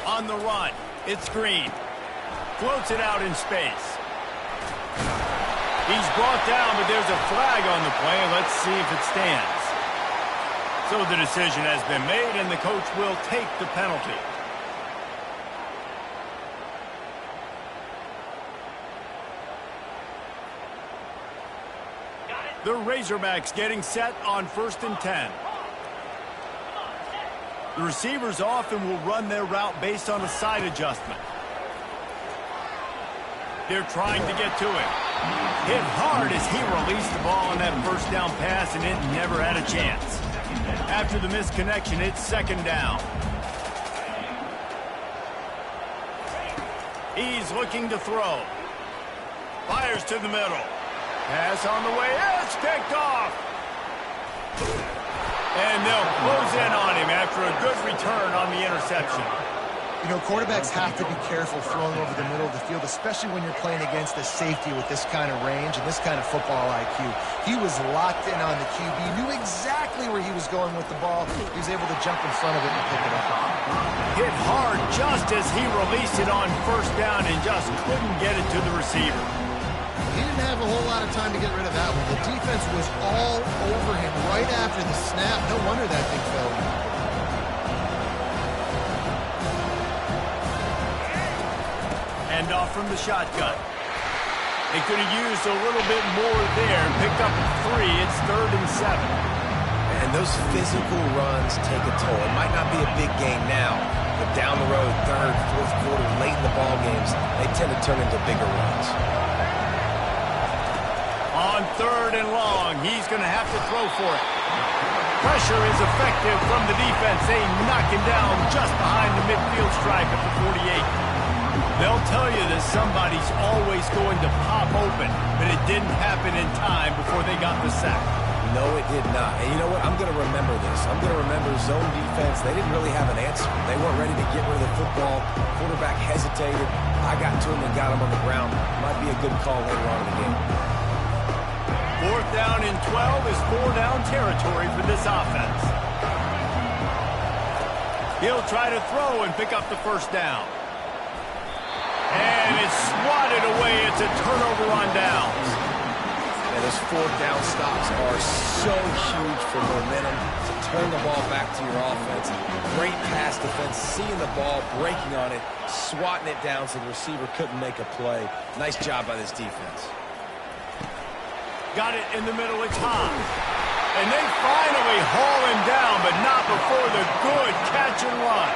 On the run, it's Green. Floats it out in space. He's brought down, but there's a flag on the play. Let's see if it stands. So the decision has been made, and the coach will take the penalty. The Razorbacks getting set on 1st and 10. The receivers often will run their route based on a side adjustment. They're trying to get to him. Hit hard as he released the ball on that first down pass, and it never had a chance. After the misconnection, it's second down. He's looking to throw. Fires to the middle. Pass on the way. It's picked off. And they'll close in on him after a good return on the interception. You know, quarterbacks have to be careful throwing over the middle of the field, especially when you're playing against a safety with this kind of range and this kind of football IQ. He was locked in on the QB, knew exactly where he was going with the ball. He was able to jump in front of it and pick it up. Hit hard just as he released it on first down and just couldn't get it to the receiver. He didn't have a whole lot of time to get rid of that one. The defense was all over him right after the snap. No wonder that thing fell in. Hand off from the shotgun. They could have used a little bit more there. Picked up 3. It's 3rd and 7. And those physical runs take a toll. It might not be a big game now, but down the road, 3rd, 4th quarter, late in the ball games, they tend to turn into bigger runs. On 3rd and long, he's going to have to throw for it. Pressure is effective from the defense. They knock him down just behind the midfield stripe at the 48. They'll tell you that somebody's always going to pop open, but it didn't happen in time before they got the sack. No, it did not. And you know what? I'm going to remember this. I'm going to remember zone defense. They didn't really have an answer. They weren't ready to get rid of the football. Quarterback hesitated. I got to him and got him on the ground. Might be a good call later on in the game. 4th down and 12 is 4-down territory for this offense. He'll try to throw and pick up the first down. And it's swatted away. It's a turnover on downs. And those 4th down stops are so huge for momentum to turn the ball back to your offense. Great pass defense, seeing the ball, breaking on it, swatting it down so the receiver couldn't make a play. Nice job by this defense. Got it in the middle. It's high. And they finally haul him down, but not before the good catch and run.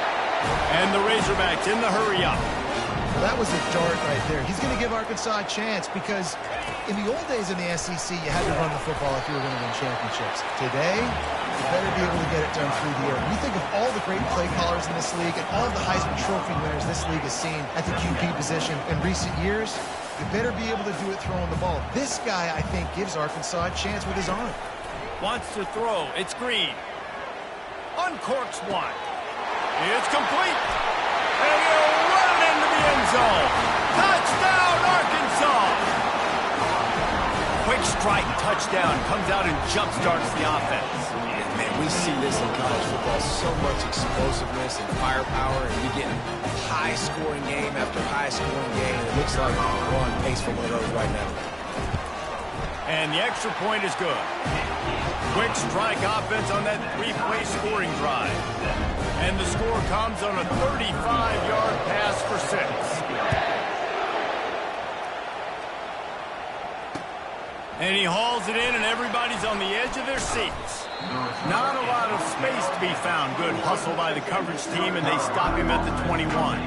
And the Razorbacks in the hurry up. Well, that was a dart right there. He's going to give Arkansas a chance because in the old days in the SEC, you had to run the football if you were going to win championships. Today, you better be able to get it done through the air. When you think of all the great play callers in this league and all of the Heisman Trophy winners this league has seen at the QB position in recent years, you better be able to do it throwing the ball. This guy, I think, gives Arkansas a chance with his arm. Wants to throw. It's Green. Uncorks one. It's complete. And he'll run into the end zone. Touchdown, Arkansas! Quick strike touchdown. Comes out and jumpstarts the offense. Man, we see this in college football. So much explosiveness and firepower. And we get high-scoring game after high-scoring game. And it looks like we're on pace for one of those right now. And the extra point is good. Quick strike offense on that 3-play scoring drive. And the score comes on a 35-yard pass for 6. And he hauls it in, and everybody's on the edge of their seats. Not a lot of space to be found. Good hustle by the coverage team, and they stop him at the 21.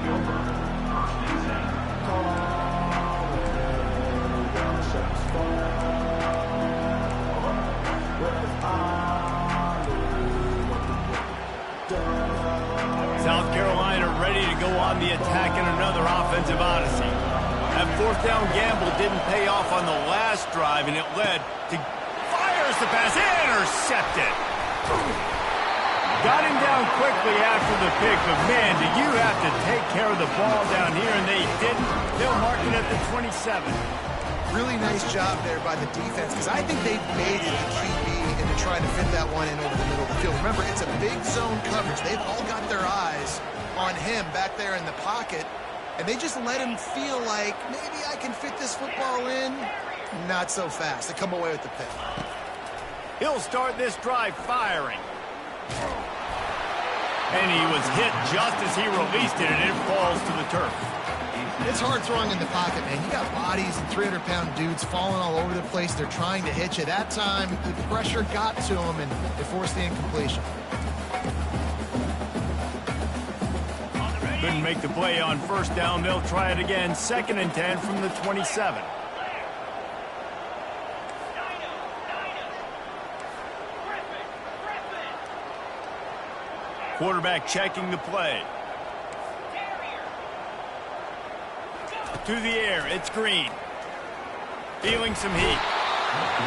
South Carolina ready to go on the attack in another offensive odyssey. That fourth down gamble didn't pay off on the last drive, and it led to fires the pass, intercepted. Got him down quickly after the pick, but man, do you have to take care of the ball down here, and they didn't. They'll mark it at the 27. Really nice job there by the defense, because I think they baited the QB into trying to fit that one in over the middle of the field. Remember, it's a big zone coverage. They've all got their eyes on him back there in the pocket, and they just let him feel like, maybe I can fit this football in. Not so fast. They come away with the pick. He'll start this drive firing. And he was hit just as he released it, and it falls to the turf. It's hard throwing in the pocket, man. You got bodies and 300-pound dudes falling all over the place. They're trying to hit you. That time, the pressure got to him, and it forced the incompletion. Couldn't make the play on first down. They'll try it again. 2nd and 10 from the 27. Quarterback checking the play. To the air, it's Green. Feeling some heat.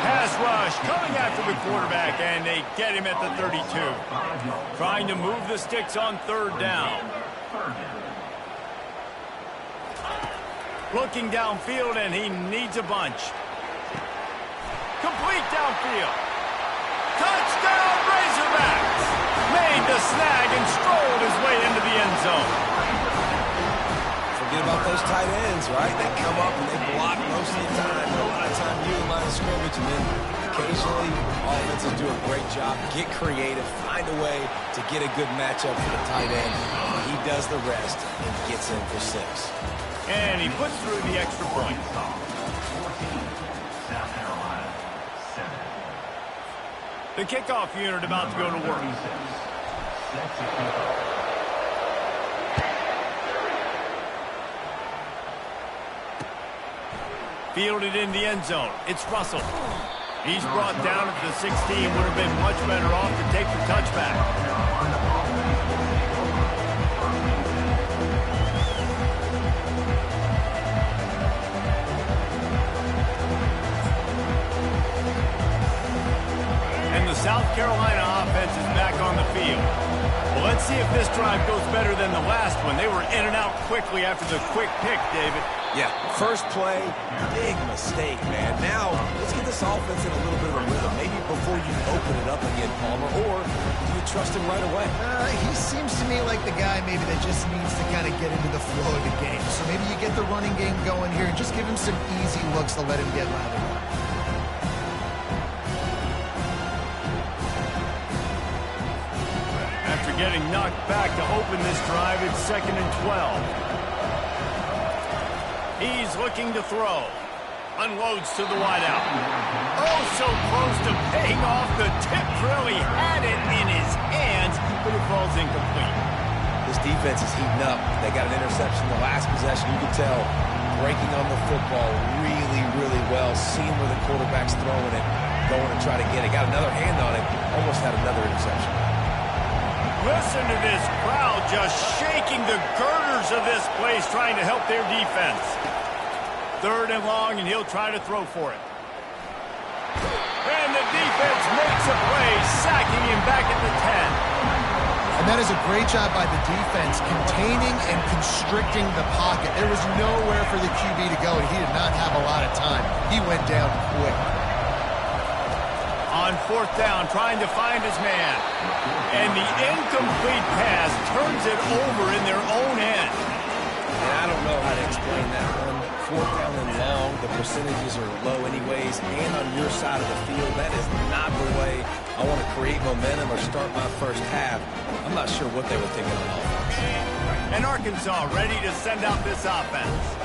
Pass rush coming after the quarterback, and they get him at the 32. Trying to move the sticks on 3rd down. Looking downfield, and he needs a bunch. Complete downfield. Touchdown, Razorbacks! Made the snag and strolled his way into the end zone. Forget about those tight ends, right? They come up and they block most of the time. A lot of time you the line of scrimmage, and then occasionally offenses do a great job. Get creative, find a way to get a good matchup for the tight end. He does the rest and gets in for 6. And he puts through the extra point. South Carolina, 7. The kickoff unit about to go to work. Fielded in the end zone. It's Russell. He's brought down at the 16. Would have been much better off to take the touchback. And the South Carolina offense is back on the field. Well, let's see if this drive goes better than the last one. They were in and out quickly after the quick pick, David. Yeah, first play, big mistake, man. Now, let's get this offense in a little bit of a rhythm. Maybe before you open it up again, Palmer, or do you trust him right away? He seems to me like the guy maybe that just needs to kind of get into the flow of the game. So maybe you get the running game going here and just give him some easy looks to let him get lathered up. After getting knocked back to open this drive, it's 2nd and 12. He's looking to throw. Unloads to the wideout. Oh, so close to paying off the tip drill. He had it in his hands, but it falls incomplete. This defense is heating up. They got an interception the last possession. You can tell breaking on the football really, really well. Seeing where the quarterback's throwing it, going to try to get it. Got another hand on it. Almost had another interception. Listen to this crowd just shaking the girders of this place, trying to help their defense. 3rd and long, and he'll try to throw for it. And the defense makes a play, sacking him back at the 10. And that is a great job by the defense, containing and constricting the pocket. There was nowhere for the QB to go, and he did not have a lot of time. He went down quick. On 4th down, trying to find his man. And the incomplete pass turns it over in their own end. And I don't know how to explain that one. 4th down and long, the percentages are low anyways, and on your side of the field, that is not the way I want to create momentum or start my first half. I'm not sure what they were thinking on offense. And Arkansas ready to send out this offense.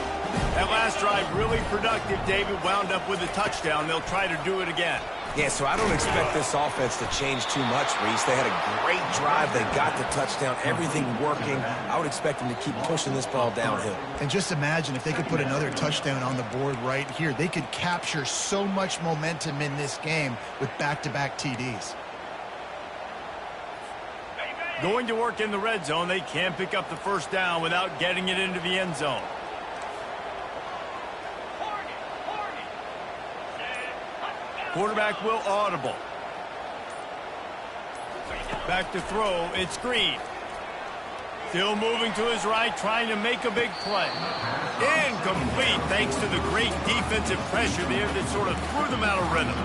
That last drive really productive. David wound up with a touchdown. They'll try to do it again. Yeah, so I don't expect this offense to change too much, Reese. They had a great drive. They got the touchdown, everything working. I would expect them to keep pushing this ball downhill. And just imagine if they could put another touchdown on the board right here. They could capture so much momentum in this game with back-to-back TDs. Going to work in the red zone. They can't pick up the first down without getting it into the end zone. Quarterback will audible. Back to throw. It's Green. Still moving to his right, trying to make a big play. Incomplete, thanks to the great defensive pressure there that sort of threw them out of rhythm.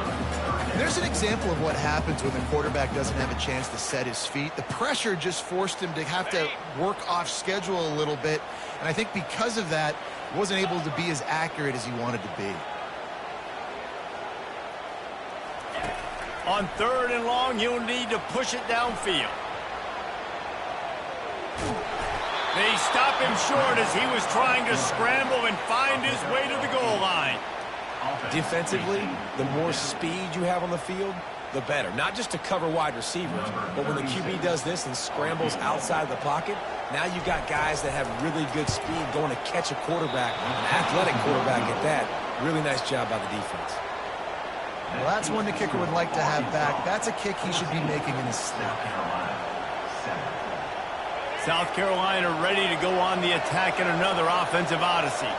And there's an example of what happens when the quarterback doesn't have a chance to set his feet. The pressure just forced him to have to work off schedule a little bit. And I think because of that, he wasn't able to be as accurate as he wanted to be. On 3rd and long, he'll need to push it downfield. They stop him short as he was trying to scramble and find his way to the goal line. Defensively, the more speed you have on the field, the better. Not just to cover wide receivers, but when the QB does this and scrambles outside the pocket, now you've got guys that have really good speed going to catch a quarterback, an athletic quarterback at that. Really nice job by the defense. Well, that's one the kicker would like to have back. That's a kick he should be making in his sleep. South Carolina ready to go on the attack in another offensive odyssey.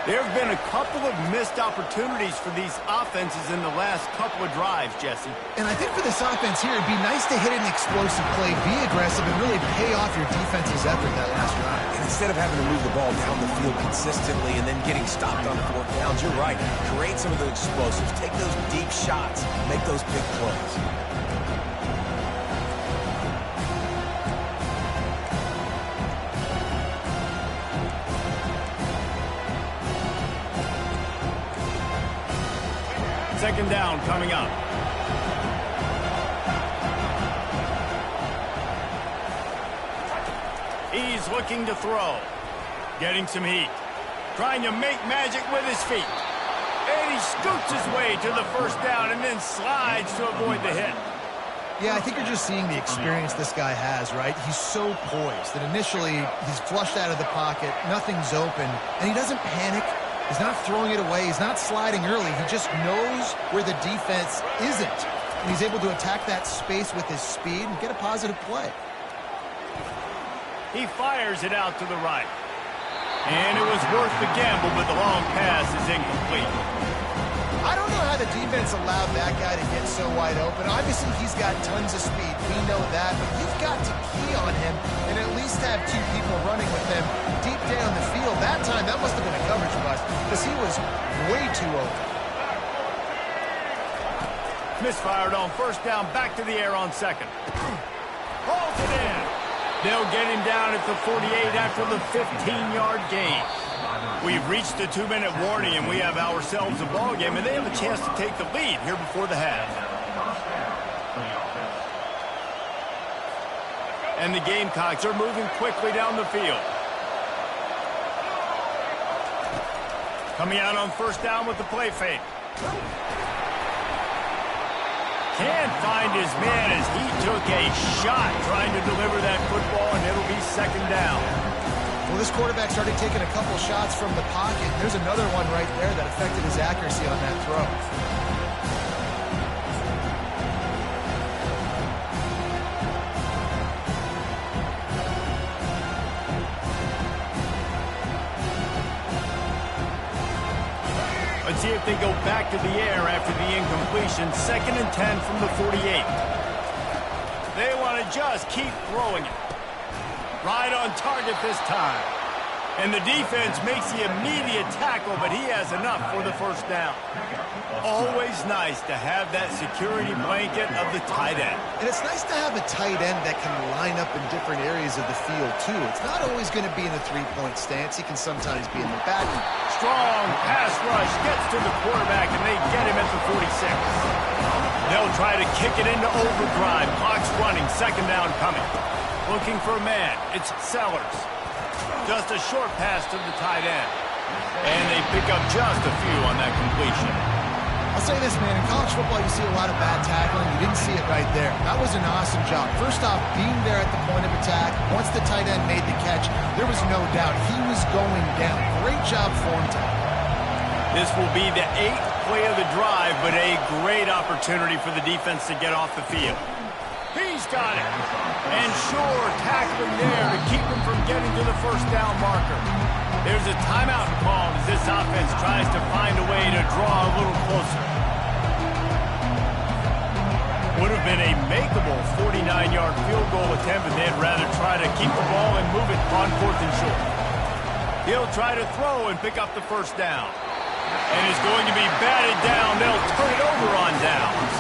There have been a couple of missed opportunities for these offenses in the last couple of drives, Jesse. And I think for this offense here, it'd be nice to hit an explosive play, be aggressive, and really pay off your defense's effort that last drive. And instead of having to move the ball down the field consistently and then getting stopped on 4th downs, you're right. Create some of those explosives. Take those deep shots. Make those big plays. Second down coming up. He's looking to throw. Getting some heat. Trying to make magic with his feet. And he scoots his way to the first down and then slides to avoid the hit. Yeah, I think you're just seeing the experience this guy has, right? He's so poised that initially he's flushed out of the pocket, nothing's open, and he doesn't panic. He's not throwing it away. He's not sliding early. He just knows where the defense isn't. And he's able to attack that space with his speed and get a positive play. He fires it out to the right. And it was worth the gamble, but the long pass is incomplete. I don't know how the defense allowed that guy to get so wide open. Obviously, he's got tons of speed. We know that, but you've got to key on him and at least have 2 people running with him deep down the field. That time, that must have been a coverage bust because he was way too open. Misfired on 1st down, back to the air on 2nd. Hauls it in. They'll get him down at the 48 after the 15-yard gain. We've reached the 2-minute warning, and we have ourselves a ball game, and they have a chance to take the lead here before the half. And the Gamecocks are moving quickly down the field. Coming out on 1st down with the play fake. Can't find his man as he took a shot trying to deliver that football, and it'll be 2nd down. Well, this quarterback started taking a couple shots from the pocket. There's another one right there that affected his accuracy on that throw. Let's see if they go back to the air after the incompletion. 2nd and 10 from the 48. They want to just keep throwing it. Right on target this time. And the defense makes the immediate tackle, but he has enough for the 1st down. Always nice to have that security blanket of the tight end. And it's nice to have a tight end that can line up in different areas of the field, too. It's not always going to be in a 3-point stance. He can sometimes be in the back. Strong pass rush gets to the quarterback, and they get him at the 46. They'll try to kick it into overdrive. Clock's running. 2nd down coming. Looking for a man. It's Sellers. Just a short pass to the tight end. And they pick up just a few on that completion. I'll say this, man. In college football, you see a lot of bad tackling. You didn't see it right there. That was an awesome job. First off, being there at the point of attack. Once the tight end made the catch, there was no doubt he was going down. Great job for him today. This will be the 8th play of the drive, but a great opportunity for the defense to get off the field. He's got it. And sure, tackling there to keep him from getting to the 1st down marker. There's a timeout called as this offense tries to find a way to draw a little closer. would have been a makeable 49-yard field goal attempt, and they'd rather try to keep the ball and move it on 4th and short. He'll try to throw and pick up the first down. And is going to be batted down. They'll turn it over on downs.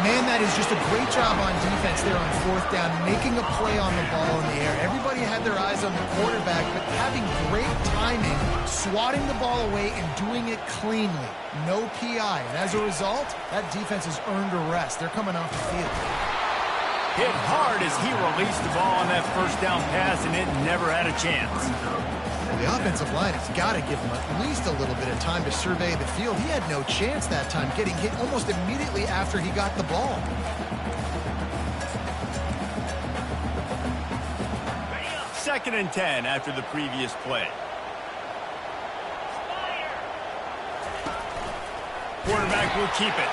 Man, that is just a great job on defense there on 4th down, making a play on the ball in the air. Everybody had their eyes on the quarterback, but having great timing, swatting the ball away and doing it cleanly. No PI. And as a result, that defense has earned a rest. They're coming off the field. Hit hard as he released the ball on that first down pass, and it never had a chance. The offensive line has got to give him at least a little bit of time to survey the field. He had no chance that time, getting hit almost immediately after he got the ball. Second and 10 after the previous play. Quarterback will keep it.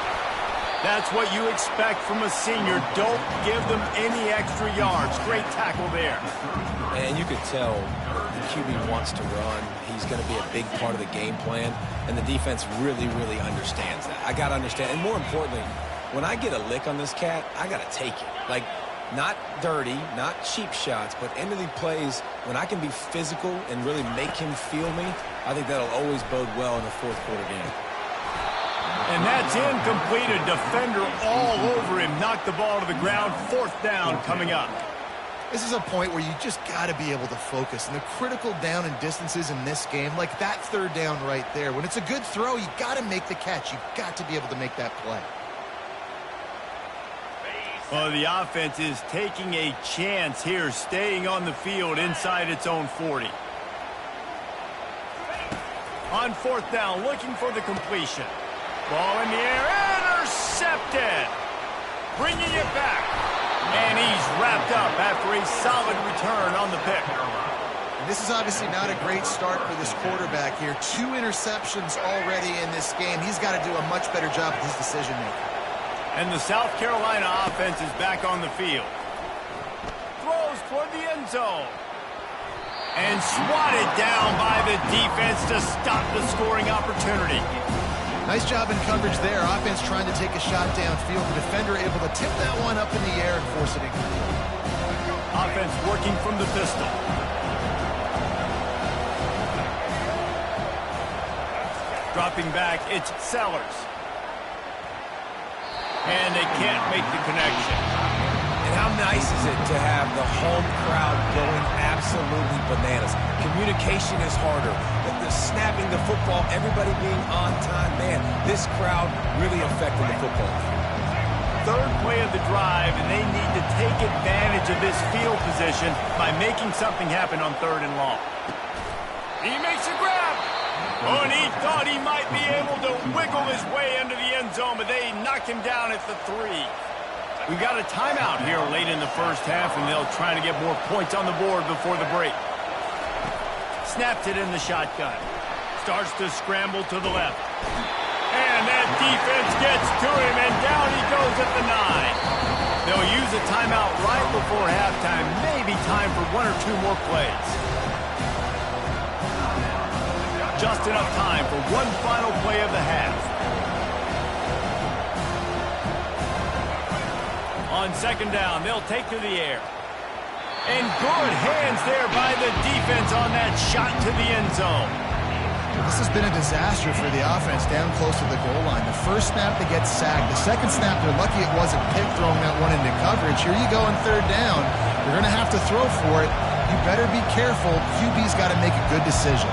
That's what you expect from a senior. Don't give them any extra yards. Great tackle there. And you could tell the QB wants to run. He's going to be a big part of the game plan, and the defense really, really understands that. I got to understand, and more importantly, when I get a lick on this cat, I got to take it. Like, not dirty, not cheap shots, but end of the plays, when I can be physical and really make him feel me, I think that'll always bode well in a fourth quarter game. And that's incomplete. A defender all over him. Knocked the ball to the ground. 4th down coming up. This is a point where you just got to be able to focus. And the critical down and distances in this game, like that 3rd down right there, when it's a good throw, you got to make the catch. You've got to be able to make that play. Well, the offense is taking a chance here, staying on the field inside its own 40. On 4th down, looking for the completion. Ball in the air, intercepted. Bringing it back. And he's wrapped up after a solid return on the pick. And this is obviously not a great start for this quarterback here. 2 interceptions already in this game. He's got to do a much better job with his decision-making. And the South Carolina offense is back on the field. Throws toward the end zone. And swatted down by the defense to stop the scoring opportunity. Nice job in coverage there. Offense trying to take a shot downfield. The defender able to tip that one up in the air and force it incomplete. Offense working from the pistol. Dropping back, it's Sellers. And they can't make the connection. And how nice is it to have the home crowd going absolutely bananas? Communication is harder. The snapping the football, everybody being on time. Man, this crowd really affected the football. 3rd play of the drive, and they need to take advantage of this field position by making something happen on 3rd and long. He makes a grab. Oh, and he thought he might be able to wiggle his way into the end zone, but they knock him down at the 3. We've got a timeout here late in the first half, and they'll try to get more points on the board before the break. Snaps it in the shotgun. Starts to scramble to the left. And that defense gets to him, and down he goes at the 9. They'll use a timeout right before halftime. Maybe time for 1 or 2 more plays. Just enough time for one final play of the half. On 2nd down, they'll take to the air. And good hands there by the defense on that shot to the end zone. This has been a disaster for the offense down close to the goal line. The first snap, they get sacked. The second snap, they're lucky it wasn't Pitt throwing that one into coverage. Here you go on 3rd down. You're going to have to throw for it. You better be careful. QB's got to make a good decision.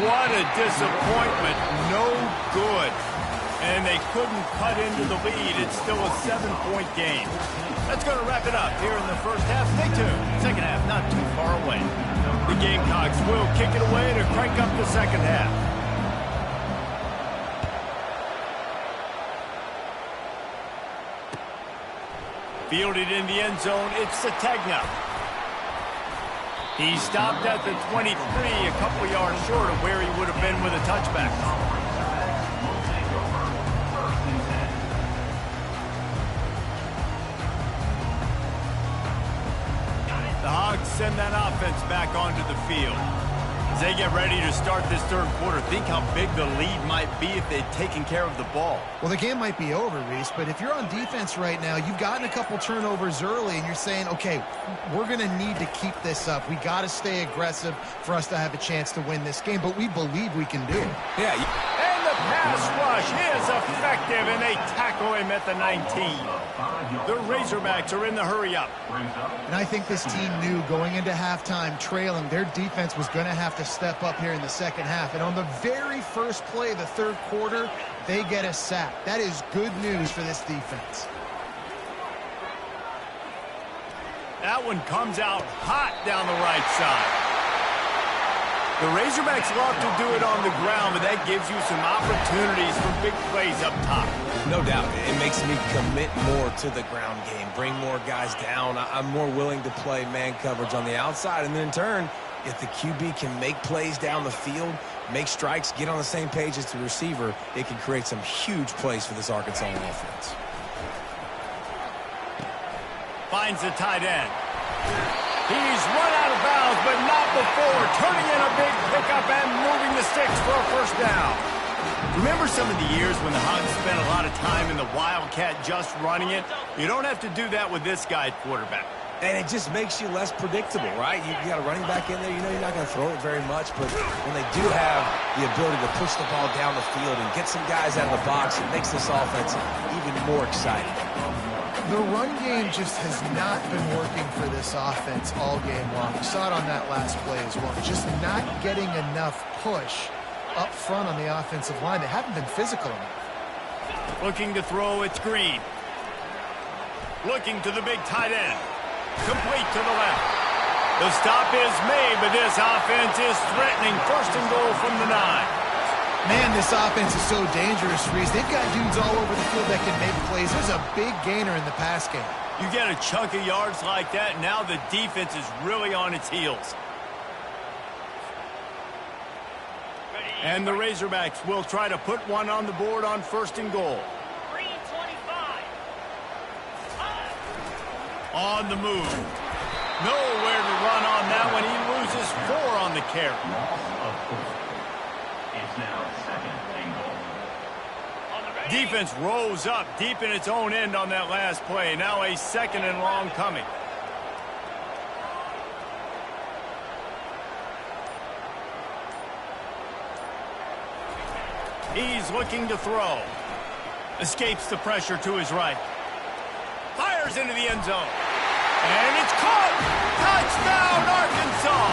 What a disappointment. No good. And they couldn't cut into the lead. It's still a 7-point game. That's going to wrap it up here in the first half. Stay tuned. Second half not too far away. The Gamecocks will kick it away to crank up the second half. Fielded in the end zone, it's Sategna. He stopped at the 23, a couple yards short of where he would have been with a touchback. The Hogs send that offense back onto the field. As they get ready to start this third quarter, think how big the lead might be if they'd taken care of the ball. Well, the game might be over, Reese, but if you're on defense right now, you've gotten a couple turnovers early, and you're saying, okay, we're going to need to keep this up. We got to stay aggressive for us to have a chance to win this game, but we believe we can do it. Yeah. And the pass rush is effective, and they tackle him at the 19. The Razorbacks are in the hurry-up. And I think this team knew going into halftime trailing, their defense was going to have to step up here in the second half. And on the very first play of the third quarter, they get a sack. That is good news for this defense. That one comes out hot down the right side. The Razorbacks love to do it on the ground, but that gives you some opportunities for big plays up top. No doubt. It makes me commit more to the ground game, bring more guys down. I'm more willing to play man coverage on the outside, and then in turn, if the QB can make plays down the field, make strikes, get on the same page as the receiver, it can create some huge plays for this Arkansas offense. Finds the tight end. He's run out of bounds, but not before turning in a big pickup and moving the sticks for a first down. Remember some of the years when the Hogs spent a lot of time in the Wildcat just running it? You don't have to do that with this guy at quarterback. And it just makes you less predictable, right? You got a running back in there. You know you're not going to throw it very much, but when they do have the ability to push the ball down the field and get some guys out of the box, it makes this offense even more exciting. The run game just has not been working for this offense all game long. We saw it on that last play as well. Just not getting enough push up front on the offensive line. They haven't been physical enough. Looking to throw, it's Green. Looking to the big tight end. Complete to the left. The stop is made, but this offense is threatening first and goal from the 9. Man, this offense is so dangerous, Reese. They've got dudes all over the field that can make plays. There's a big gainer in the pass game. You get a chunk of yards like that, now the defense is really on its heels. And the Razorbacks will try to put one on the board on first and goal. On the move. Nowhere to run on that one. He loses 4 on the carry. It's now second and goal. Defense rose up deep in its own end on that last play. Now a second and long coming. He's looking to throw. Escapes the pressure to his right. Fires into the end zone. And it's caught! Touchdown, Arkansas!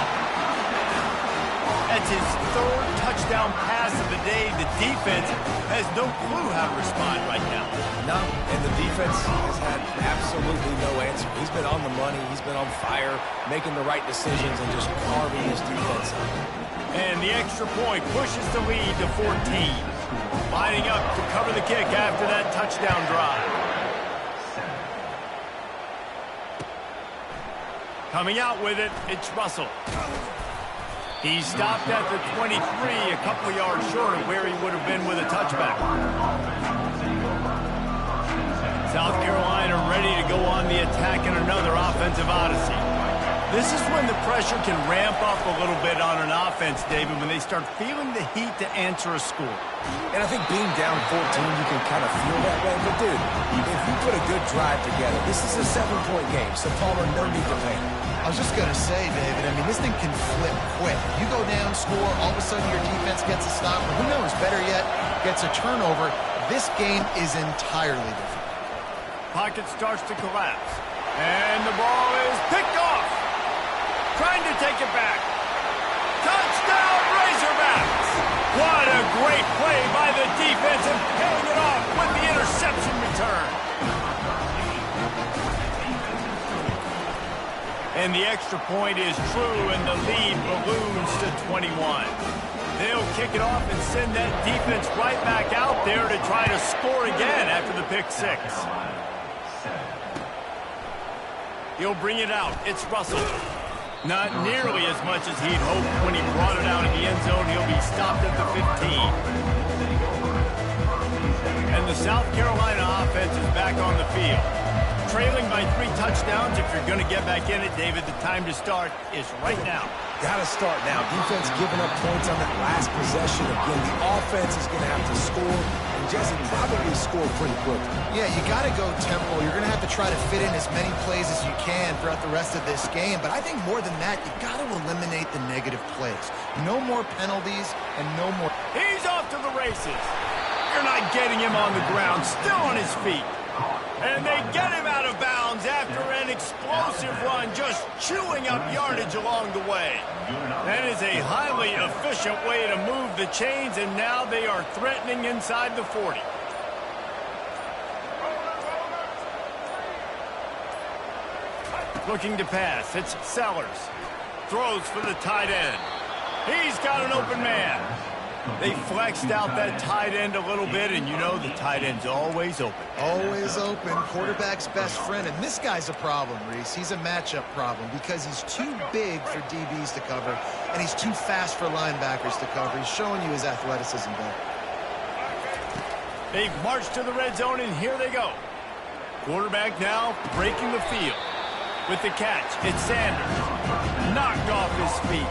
That's his 3rd touchdown pass of the day. The defense has no clue how to respond right now. No, and the defense has had absolutely no answer. He's been on the money. He's been on fire, making the right decisions and just carving his defense up. And the extra point pushes the lead to 14. Lining up to cover the kick after that touchdown drive. Coming out with it, it's Russell. He stopped at the 23, a couple yards short of where he would have been with a touchback. South Carolina ready to go on the attack in another offensive odyssey. This is when the pressure can ramp up a little bit on an offense, David, when they start feeling the heat to answer a score. And I think being down 14, you can kind of feel that way. But, dude, if you put a good drive together, this is a 7-point game, so Palmer, no need to panic. I was just going to say, David, I mean, this thing can flip quick. You go down, score, all of a sudden your defense gets a stop, or who knows, better yet, gets a turnover. This game is entirely different. Pocket starts to collapse. And the ball is picked off. Trying to take it back. Touchdown, Razorbacks! What a great play by the defense and paying it off with the interception return. And the extra point is true, and the lead balloons to 21. They'll kick it off and send that defense right back out there to try to score again after the pick 6. He'll bring it out. It's Russell. Not nearly as much as he'd hoped when he brought it out of the end zone. He'll be stopped at the 15. And the South Carolina offense is back on the field. trailing by 3 touchdowns. If you're going to get back in it, David, the time to start is right now. Gotta start now. Defense giving up points on that last possession. Again, the offense is going to have to score, and Jesse probably score pretty quick. Yeah, you got to go tempo. You're going to have to try to fit in as many plays as you can throughout the rest of this game. But I think more than that, you got to eliminate the negative plays. No more penalties and no more. He's off to the races. You're not getting him on the ground, still on his feet. And they get him out of bounds after an explosive run, just chewing up yardage along the way. That is a highly efficient way to move the chains, and now they are threatening inside the 40. Looking to pass, it's Sellers. Throws for the tight end. He's got an open man. They flexed out that tight end a little bit, and you know the tight end's always open. Always open, quarterback's best friend. And this guy's a problem, Reese. He's a matchup problem because he's too big for DBs to cover, and he's too fast for linebackers to cover. He's showing you his athleticism there. They've marched to the red zone, and here they go. Quarterback now breaking the field. With the catch, it's Sanders. Knocked off his feet.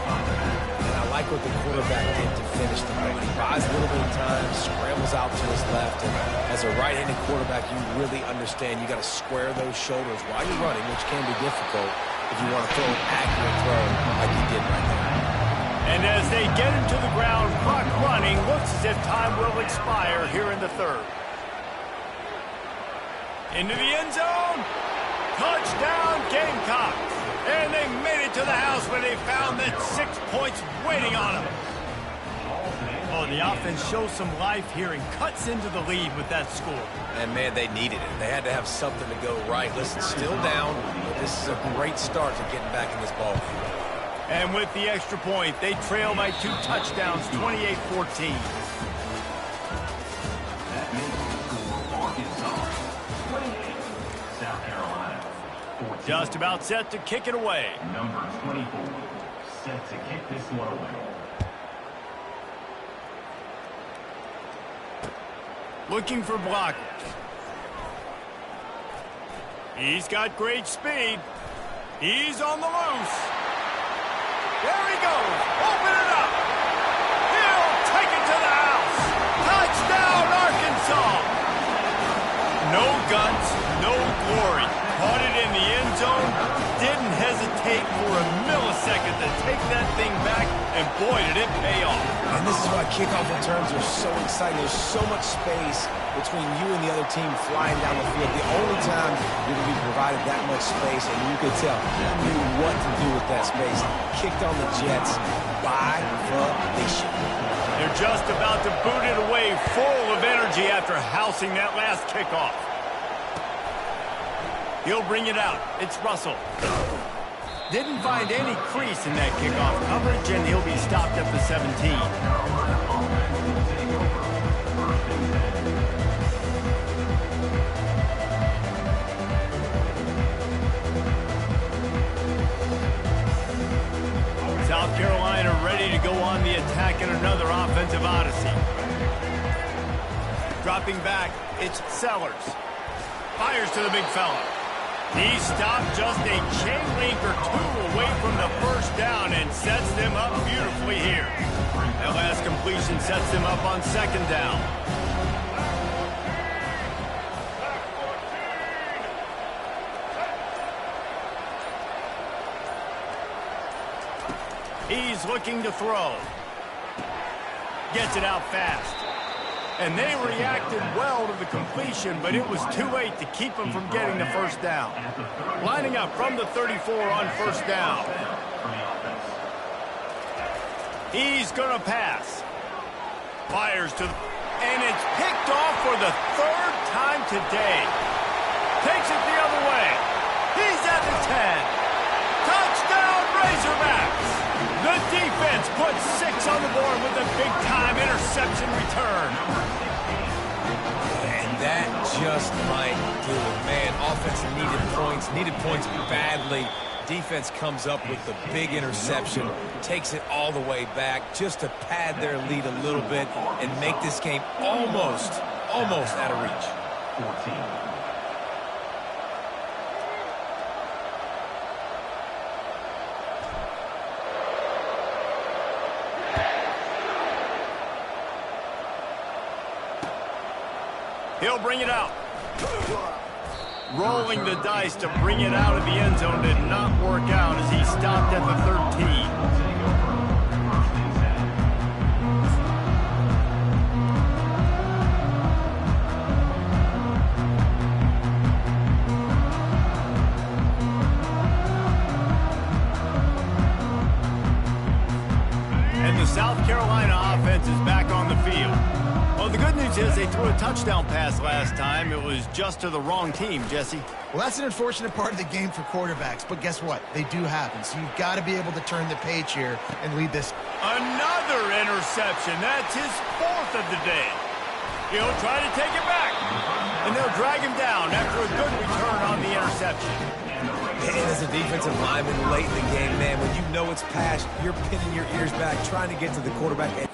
I like what the quarterback did to finish the play. He buys a little bit of time, scrambles out to his left, and as a right-handed quarterback, you really understand you got to square those shoulders while you're running, which can be difficult if you want to throw an accurate throw like he did right there. And as they get him to the ground, clock running, looks as if time will expire here in the third. Into the end zone. Touchdown, Gamecocks. And they made it to the house where they found that 6 points waiting on them. Oh, the offense shows some life here and cuts into the lead with that score. And, man, they needed it. They had to have something to go right. Listen, still down, but this is a great start to getting back in this ball game. And with the extra point, they trail by 2 touchdowns, 28-14. That makes the score Arkansas 28, South Carolina 14. Just about set to kick it away. Number 24, set to kick this one away. Looking for blockers. He's got great speed. He's on the loose. There he goes. Open it up. He'll take it to the house. Touchdown, Arkansas. No guts, no glory. Caught it in the end zone. Didn't hesitate for a millisecond to take that thing back. And boy, did it pay off. And this is why kickoff returns are so exciting. There's so much space between you and the other team flying down the field. The only time you're going to be provided that much space, and you could tell he knew what to do with that space. Kicked on the Jets by the nation. They're just about to boot it away, full of energy after housing that last kickoff. He'll bring it out. It's Russell. Didn't find any crease in that kickoff coverage, and he'll be stopped at the 17. South Carolina ready to go on the attack in another offensive odyssey. Dropping back, it's Sellers. Fires to the big fella. He stopped just a chain link or 2 away from the first down and sets them up beautifully here. That last completion sets them up on second down. He's looking to throw. Gets it out fast. And they reacted well to the completion, but it was too late to keep them from getting the first down. Lining up from the 34 on first down. He's going to pass. Fires to the... And it's picked off for the 3rd time today. Takes it the other way. He's at the 10. Touchdown, Razorbacks. The defense puts 6 on the board with a big-time interception return. And that just might do it. Man, offense needed points badly. Defense comes up with the big interception, takes it all the way back just to pad their lead a little bit and make this game almost out of reach. 14. He'll bring it out. Rolling the dice to bring it out of the end zone did not work out as he stopped at the 13. The South Carolina offense is back on the field. Well, the good news is they threw a touchdown pass last time. It was just to the wrong team, Jesse. Well, that's an unfortunate part of the game for quarterbacks, but guess what? They do happen, so you've got to be able to turn the page here and lead this. Another interception. That's his 4th of the day. He'll try to take it back, and they'll drag him down after a good return on the interception. And as a defensive lineman late in the game, man, when you know it's past, you're pinning your ears back, trying to get to the quarterback.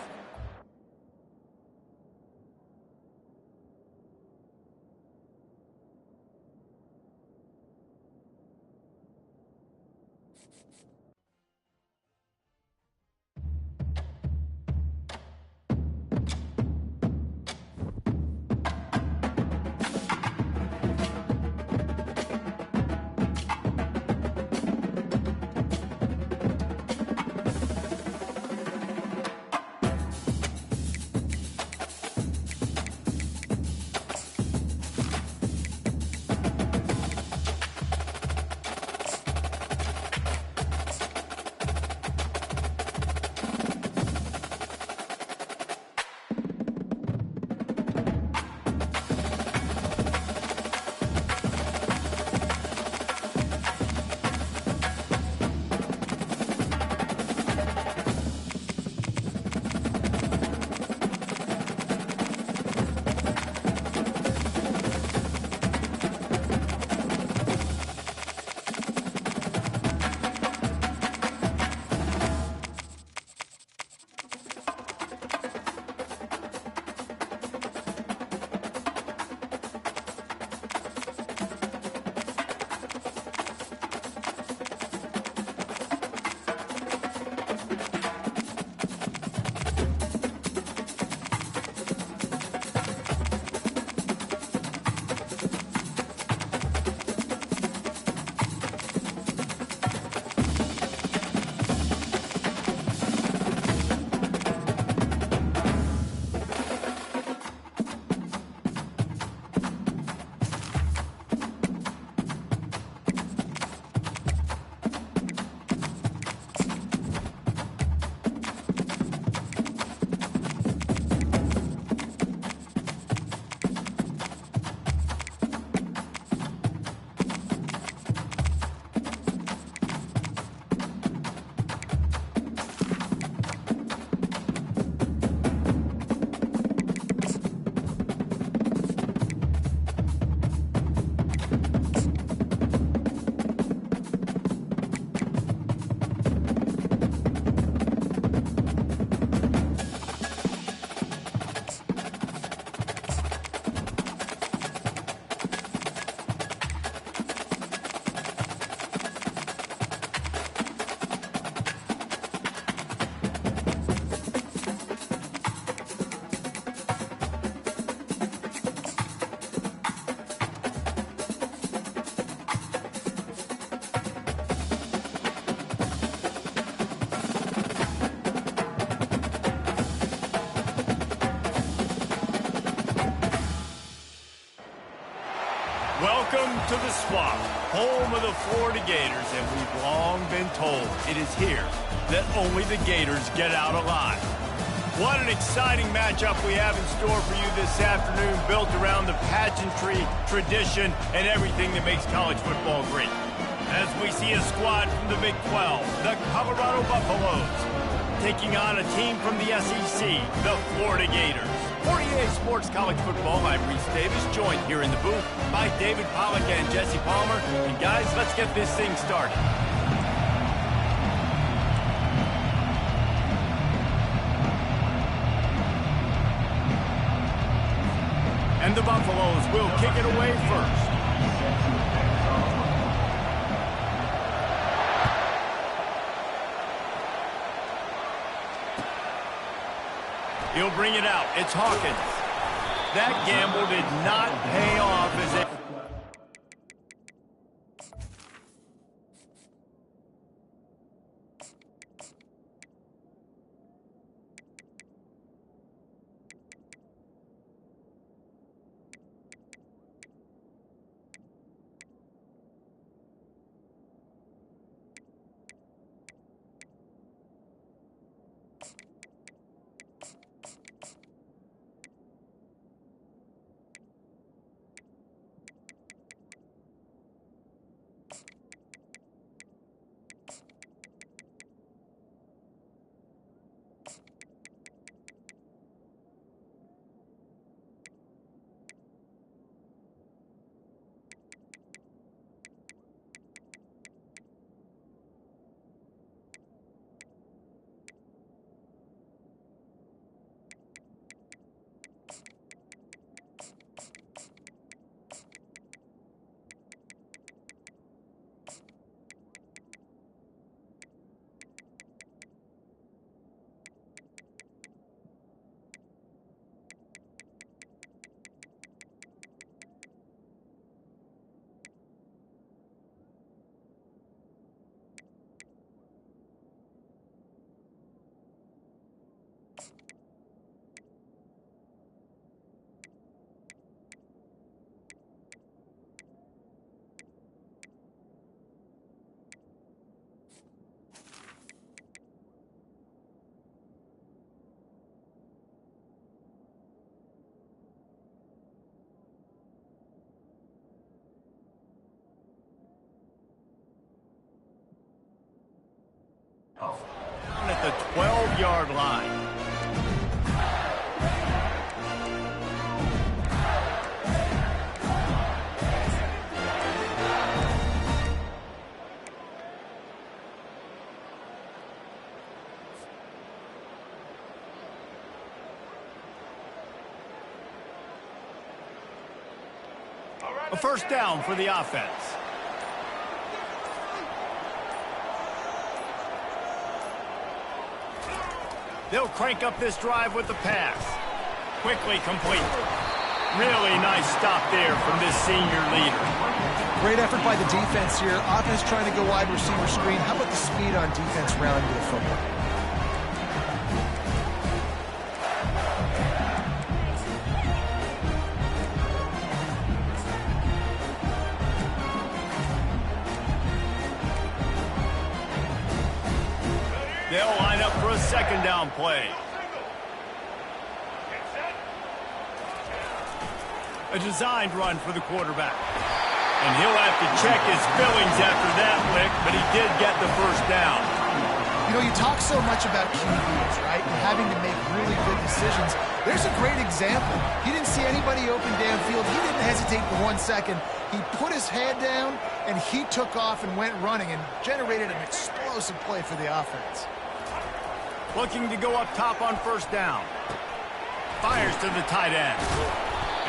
Welcome to the Swamp, home of the Florida Gators, and we've long been told it is here that only the Gators get out alive. What an exciting matchup we have in store for you this afternoon, built around the pageantry, tradition, and everything that makes college football great. As we see a squad from the Big 12, the Colorado Buffaloes, taking on a team from the SEC, the Florida Gators. 48 Sports College Football, I'm Reese Davis, joined here in the booth by David Pollack and Jesse Palmer. And guys, let's get this thing started. And the Buffaloes will kick it away first. He'll bring it out. It's Hawkins. That gamble did not pay off as it... Down at the 12-yard line. A first down for the offense. They'll crank up this drive with the pass. Quickly complete. Really nice stop there from this senior leader. Great effort by the defense here. Offense trying to go wide receiver screen. How about the speed on defense rounding to the football? They'll line up for a second down play. A designed run for the quarterback. And he'll have to check his fillings after that lick, but he did get the first down. You know, you talk so much about QBs, right? And having to make really good decisions. There's a great example. He didn't see anybody open downfield. He didn't hesitate for 1 second. He put his head down, and he took off and went running and generated an explosive play for the offense. Looking to go up top on first down. Fires to the tight end.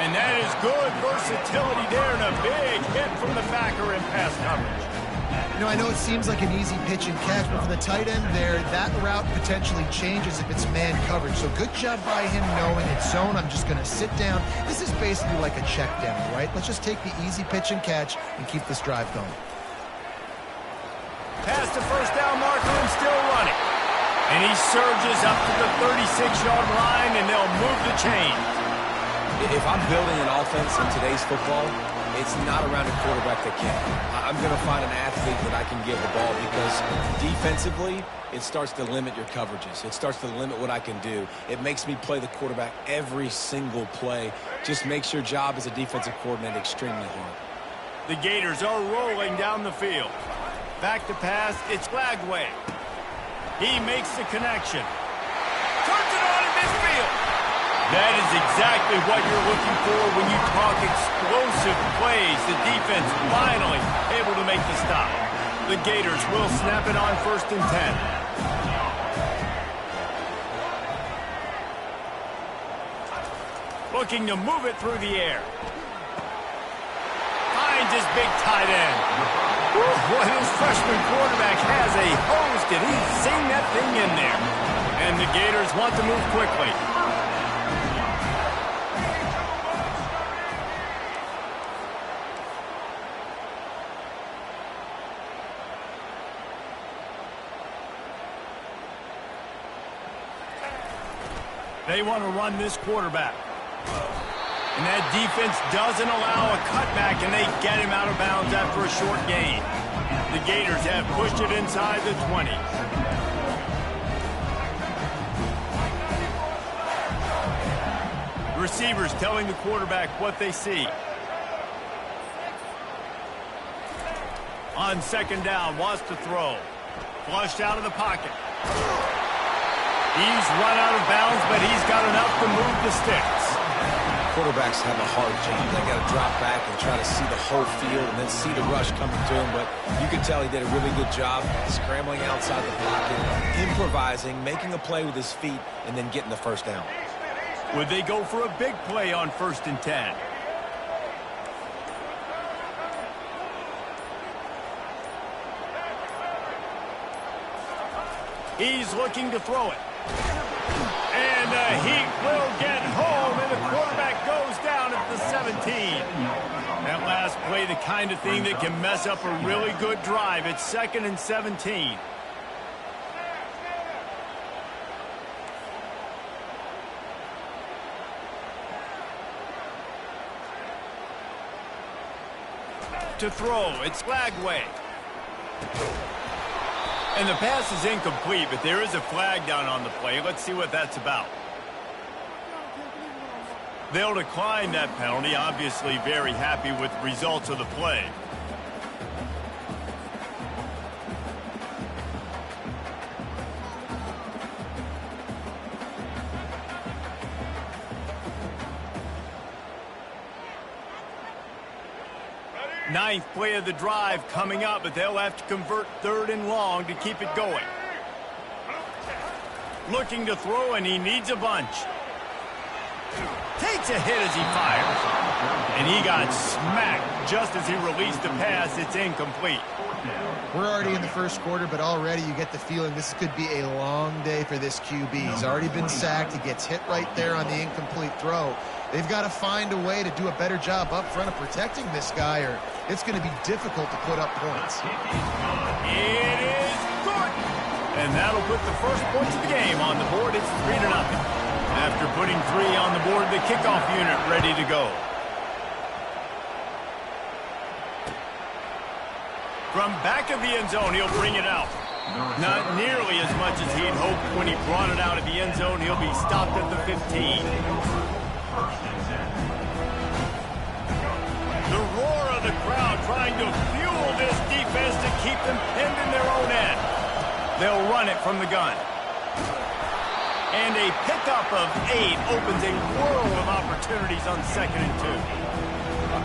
And that is good versatility there and a big hit from the backer in pass coverage. You know, I know it seems like an easy pitch and catch, but for the tight end there, that route potentially changes if it's man coverage. So good job by him knowing it's zone. I'm just going to sit down. This is basically like a check down, right? Let's just take the easy pitch and catch and keep this drive going. Pass to first down marker and still running. And he surges up to the 36-yard line, and they'll move the chains. If I'm building an offense in today's football, it's not around a quarterback that can. I'm going to find an athlete that I can give the ball because defensively, it starts to limit your coverages. It starts to limit what I can do. It makes me play the quarterback every single play. Just makes your job as a defensive coordinator extremely hard. The Gators are rolling down the field. Back to pass, it's Flagway. He makes the connection. Turns it on in midfield. That is exactly what you're looking for when you talk explosive plays. The defense finally able to make the stop. The Gators will snap it on 1st and 10. Looking to move it through the air. Finds his big tight end. Boy, this freshman quarterback has a hose. Did he sing that thing in there? And the Gators want to move quickly. They want to run this quarterback. And that defense doesn't allow a cutback, and they get him out of bounds after a short gain. The Gators have pushed it inside the 20. The receivers telling the quarterback what they see. On second down, wants to throw. Flushed out of the pocket. He's run out of bounds, but he's got enough to move the sticks. Quarterbacks have a hard job. They got to drop back and try to see the whole field and then see the rush coming to him. But you can tell he did a really good job scrambling outside the pocket, improvising, making a play with his feet, and then getting the first down. Would they go for a big play on 1st and 10? He's looking to throw it. And he will get home, and the quarterback goes down at the 17. That last play, the kind of thing that can mess up a really good drive. It's 2nd and 17. To throw, it's Flagway. And the pass is incomplete, but there is a flag down on the play. Let's see what that's about. They'll decline that penalty, obviously very happy with the results of the play. Ninth play of the drive coming up, but they'll have to convert 3rd and long to keep it going. Looking to throw, and he needs a bunch. Takes a hit as he fires. And he got smacked just as he released the pass. It's incomplete. We're already in the first quarter, but already you get the feeling this could be a long day for this QB. He's already been sacked. He gets hit right there on the incomplete throw. They've got to find a way to do a better job up front of protecting this guy, or it's going to be difficult to put up points. It is good. And that'll put the first points of the game on the board. It's 3-0. After putting 3 on the board, the kickoff unit ready to go. From back of the end zone, he'll bring it out. Not nearly as much as he'd hoped when he brought it out of the end zone. He'll be stopped at the 15. The roar of the crowd trying to fuel this defense to keep them pinned in their own end. They'll run it from the gun. And a pickup of 8 opens a world of opportunities on 2nd and 2.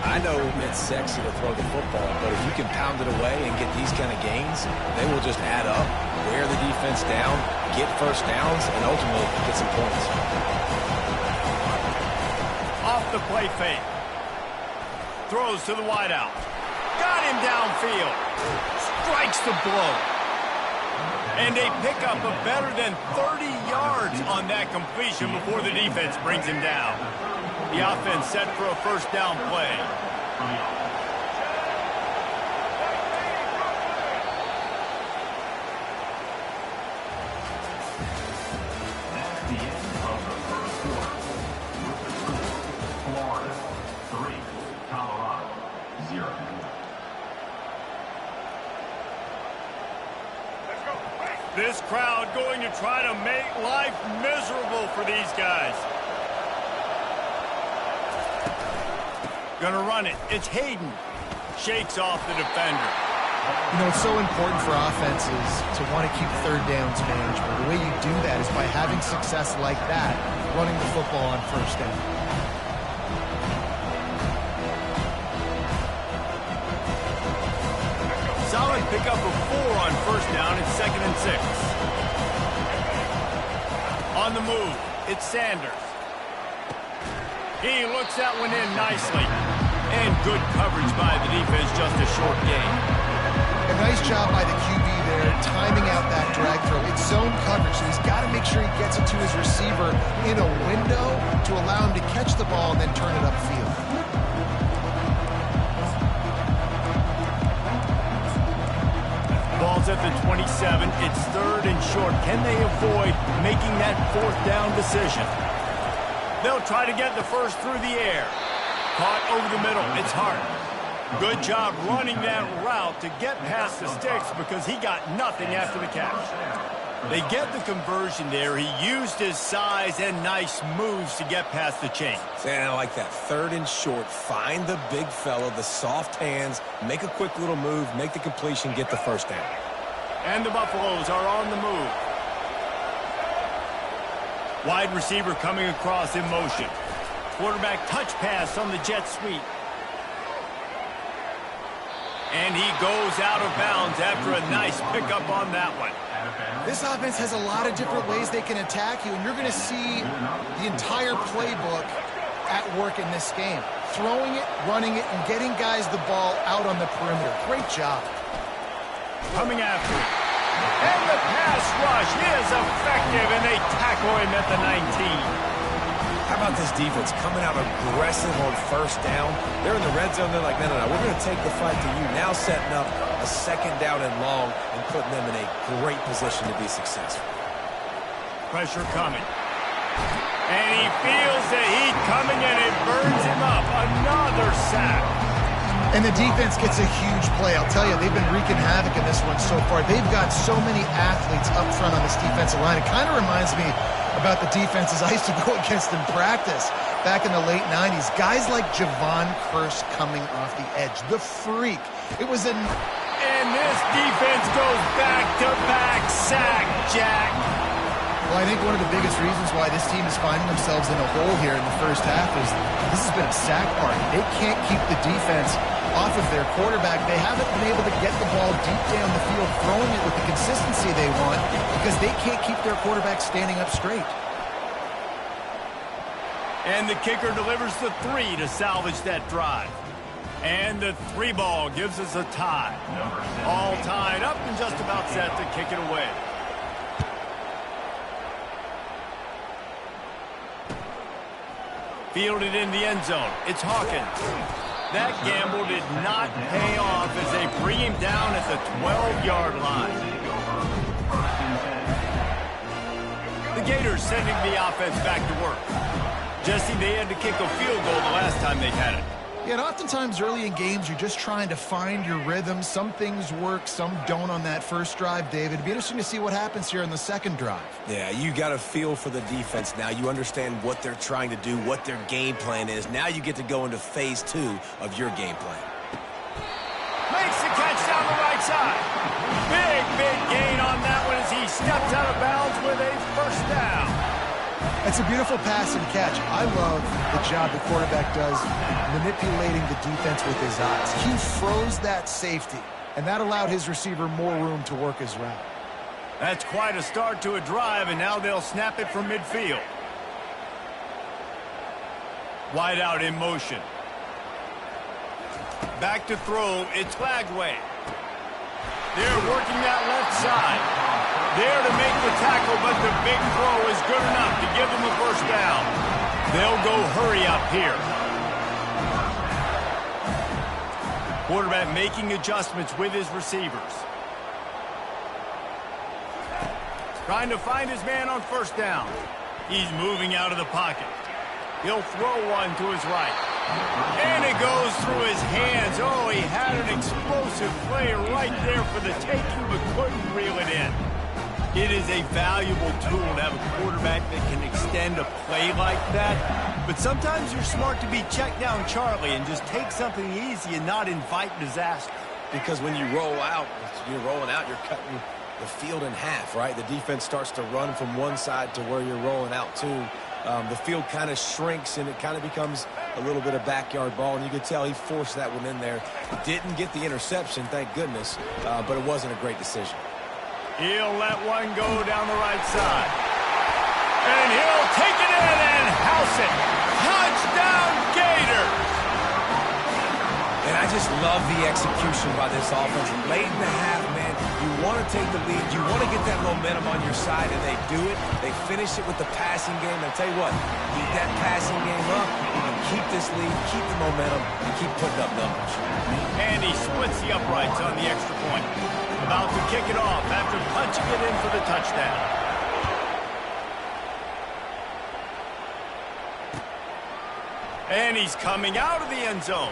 I know it's sexy to throw the football, but if you can pound it away and get these kind of gains, they will just add up, wear the defense down, get first downs, and ultimately get some points. Off the play fake. Throws to the wideout. Got him downfield. Strikes the blow. And a pickup of better than 30 yards on that completion before the defense brings him down. The offense set for a first down play. That's the end of the first quarter. With the score, Florida 3, Colorado 0. This crowd going to try to make life miserable for these guys. Gonna run it. It's Hayden. Shakes off the defender. You know, it's so important for offenses to want to keep 3rd downs manageable. The way you do that is by having success like that, running the football on 1st down. Solid pickup of 4 on 1st down. It's 2nd and 6. On the move, it's Sanders. He looks that one in nicely. And good coverage by the defense, just a short gain. A nice job by the QB there, timing out that drag throw. It's zone coverage, so he's got to make sure he gets it to his receiver in a window to allow him to catch the ball and then turn it upfield. Ball's at the 27. It's 3rd and short. Can they avoid making that 4th down decision? They'll try to get the first through the air. Caught over the middle. It's Hart. Good job running that route to get past the sticks because he got nothing after the catch. They get the conversion there. He used his size and nice moves to get past the chains. And I like that. 3rd and short. Find the big fella, the soft hands, make a quick little move, make the completion, get the first down. And the Buffaloes are on the move. Wide receiver coming across in motion. Quarterback touch pass on the jet sweep. And he goes out of bounds after a nice pickup on that one. This offense has a lot of different ways they can attack you, and you're going to see the entire playbook at work in this game. Throwing it, running it, and getting guys the ball out on the perimeter. Great job. Coming after it. And the pass rush is effective, and they tackle him at the 19. How about this defense coming out aggressive on first down? They're in the red zone. They're like, no, we're going to take the fight to you. Now setting up a 2nd down and long and putting them in a great position to be successful. Pressure coming. And he feels the heat coming, and it burns him up. Another sack. And the defense gets a huge play. I'll tell you, they've been wreaking havoc in this one so far. They've got so many athletes up front on this defensive line. It kind of reminds me about the defenses I used to go against in practice back in the late 90s. Guys like Javon Curse coming off the edge. The freak. It was an... And this defense goes back-to-back sack, Jack. Well, I think one of the biggest reasons why this team is finding themselves in a hole here in the first half is this has been a sack party. They can't keep the defense off of their quarterback. They haven't been able to get the ball deep down the field, throwing it with the consistency they want because they can't keep their quarterback standing up straight. And the kicker delivers the 3 to salvage that drive. And the 3 ball gives us a tie. All tied up and just about set to kick it away. Fielded in the end zone. It's Hawkins. That gamble did not pay off as they bring him down at the 12-yard line. The Gators sending the offense back to work. Jesse, they had to kick a field goal the last time they had it. Yeah, and oftentimes early in games, you're just trying to find your rhythm. Some things work, some don't on that first drive, David. It'd be interesting to see what happens here in the second drive. Yeah, you got a feel for the defense now. You understand what they're trying to do, what their game plan is. Now you get to go into phase 2 of your game plan. Makes the catch down the right side. Big gain on that one as he steps out of bounds with a first down. It's a beautiful pass and catch. I love the job the quarterback does manipulating the defense with his eyes. He froze that safety, and that allowed his receiver more room to work his route. That's quite a start to a drive, and now they'll snap it from midfield. Wide out in motion. Back to throw. It's Flagway. They're working that left side. There to make the tackle, but the big throw is good enough to give them a first down. They'll go hurry up here. Quarterback making adjustments with his receivers. Trying to find his man on first down. He's moving out of the pocket. He'll throw one to his right. And it goes through his hands. Oh, he had an explosive play right there for the taking, but couldn't reel it in. It is a valuable tool to have a quarterback that can extend a play like that. But sometimes you're smart to be check down Charlie and just take something easy and not invite disaster. Because when you roll out, you're rolling out, you're cutting the field in half, right? The defense starts to run from one side to where you're rolling out to. The field kind of shrinks, and it kind of becomes a little bit of backyard ball, and you could tell he forced that one in there. Didn't get the interception, thank goodness, but it wasn't a great decision. He'll let one go down the right side. And he'll take it in and house it. Touchdown, Gators! And I just love the execution by this offense. Late in the half, man, you want to take the lead. You want to get that momentum on your side, and they do it. They finish it with the passing game. And I tell you what, keep that passing game up. You can keep this lead, keep the momentum, and keep putting up numbers. And he splits the uprights on the extra point. About to kick it off after punching it in for the touchdown. And he's coming out of the end zone.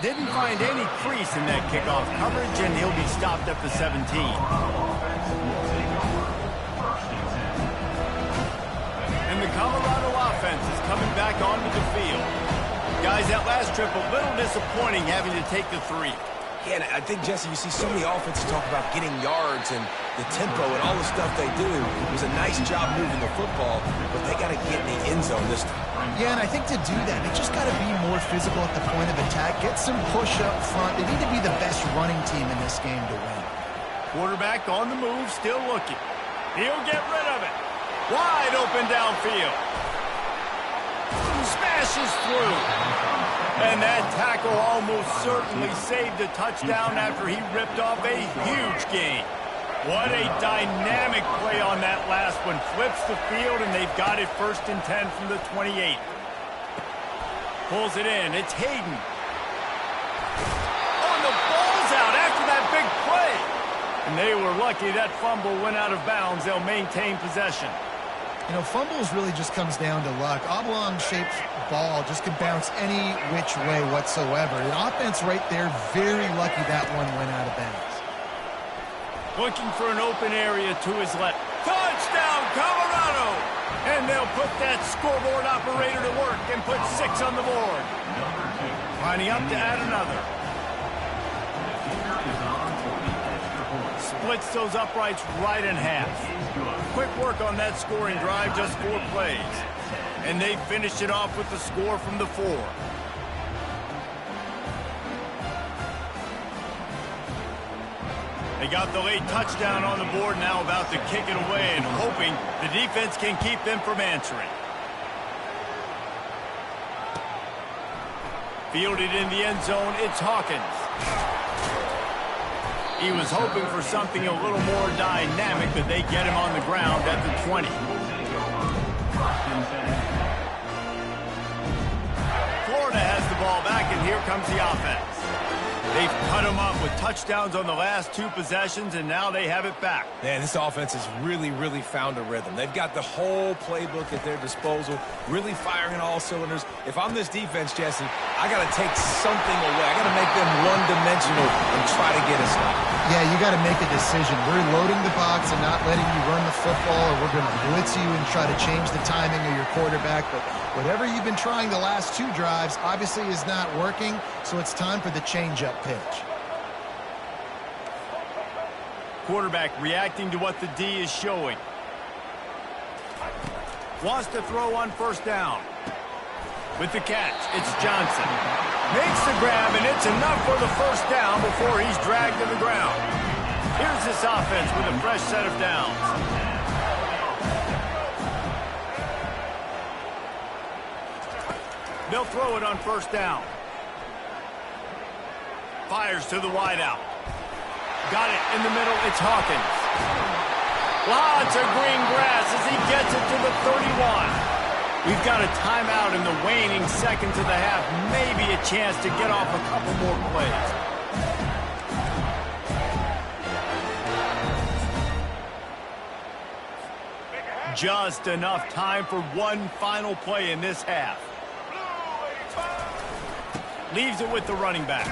Didn't find any crease in that kickoff coverage, and he'll be stopped at the 17. And the Colorado offense is coming back onto the field. Guys, that last trip a little disappointing having to take the 3. Yeah, and I think, Jesse, you see so many offenses talk about getting yards and the tempo and all the stuff they do. It was a nice job moving the football, but they got to get in the end zone this time. Yeah, and I think to do that, they just got to be more physical at the point of attack, get some push up front. They need to be the best running team in this game to win. Quarterback on the move, still looking. He'll get rid of it. Wide open downfield. Smashes through. And that tackle almost certainly saved a touchdown after he ripped off a huge gain. What a dynamic play on that last one. Flips the field, and they've got it 1st and 10 from the 28. Pulls it in. It's Hayden. Oh, and the ball's out after that big play. And they were lucky that fumble went out of bounds. They'll maintain possession. You know, fumbles really just comes down to luck. Oblong-shaped ball just can bounce any which way whatsoever. The offense right there, very lucky that one went out of bounds. Looking for an open area to his left. Touchdown, Colorado! And they'll put that scoreboard operator to work and put 6 on the board. Lining up to add another. Splits those uprights right in half. Quick work on that scoring drive, just 4 plays. And they finished it off with the score from the 4. They got the late touchdown on the board, now about to kick it away and hoping the defense can keep them from answering. Fielded in the end zone, it's Hawkins. He was hoping for something a little more dynamic, but they get him on the ground at the 20. Florida has the ball back, and here comes the offense. They've cut them up with touchdowns on the last 2 possessions, and now they have it back. Man, this offense has really found a rhythm. They've got the whole playbook at their disposal, really firing all cylinders. If I'm this defense, Jesse, I got to take something away. I got to make them one-dimensional and try to get a stop. Yeah, you got to make a decision. We're loading the box and not letting you run the football, or we're going to blitz you and try to change the timing of your quarterback. But whatever you've been trying the last 2 drives obviously is not working, so it's time for the change-up pitch. Quarterback reacting to what the D is showing. Wants to throw on 1st down. With the catch, it's Johnson. Makes the grab, and it's enough for the 1st down before he's dragged to the ground. Here's this offense with a fresh set of downs. They'll throw it on 1st down. Fires to the wideout. Got it in the middle. It's Hawkins. Lots of green grass as he gets it to the 31. We've got a timeout in the waning seconds of the half. Maybe a chance to get off a couple more plays. Just enough time for one final play in this half. Leaves it with the running back.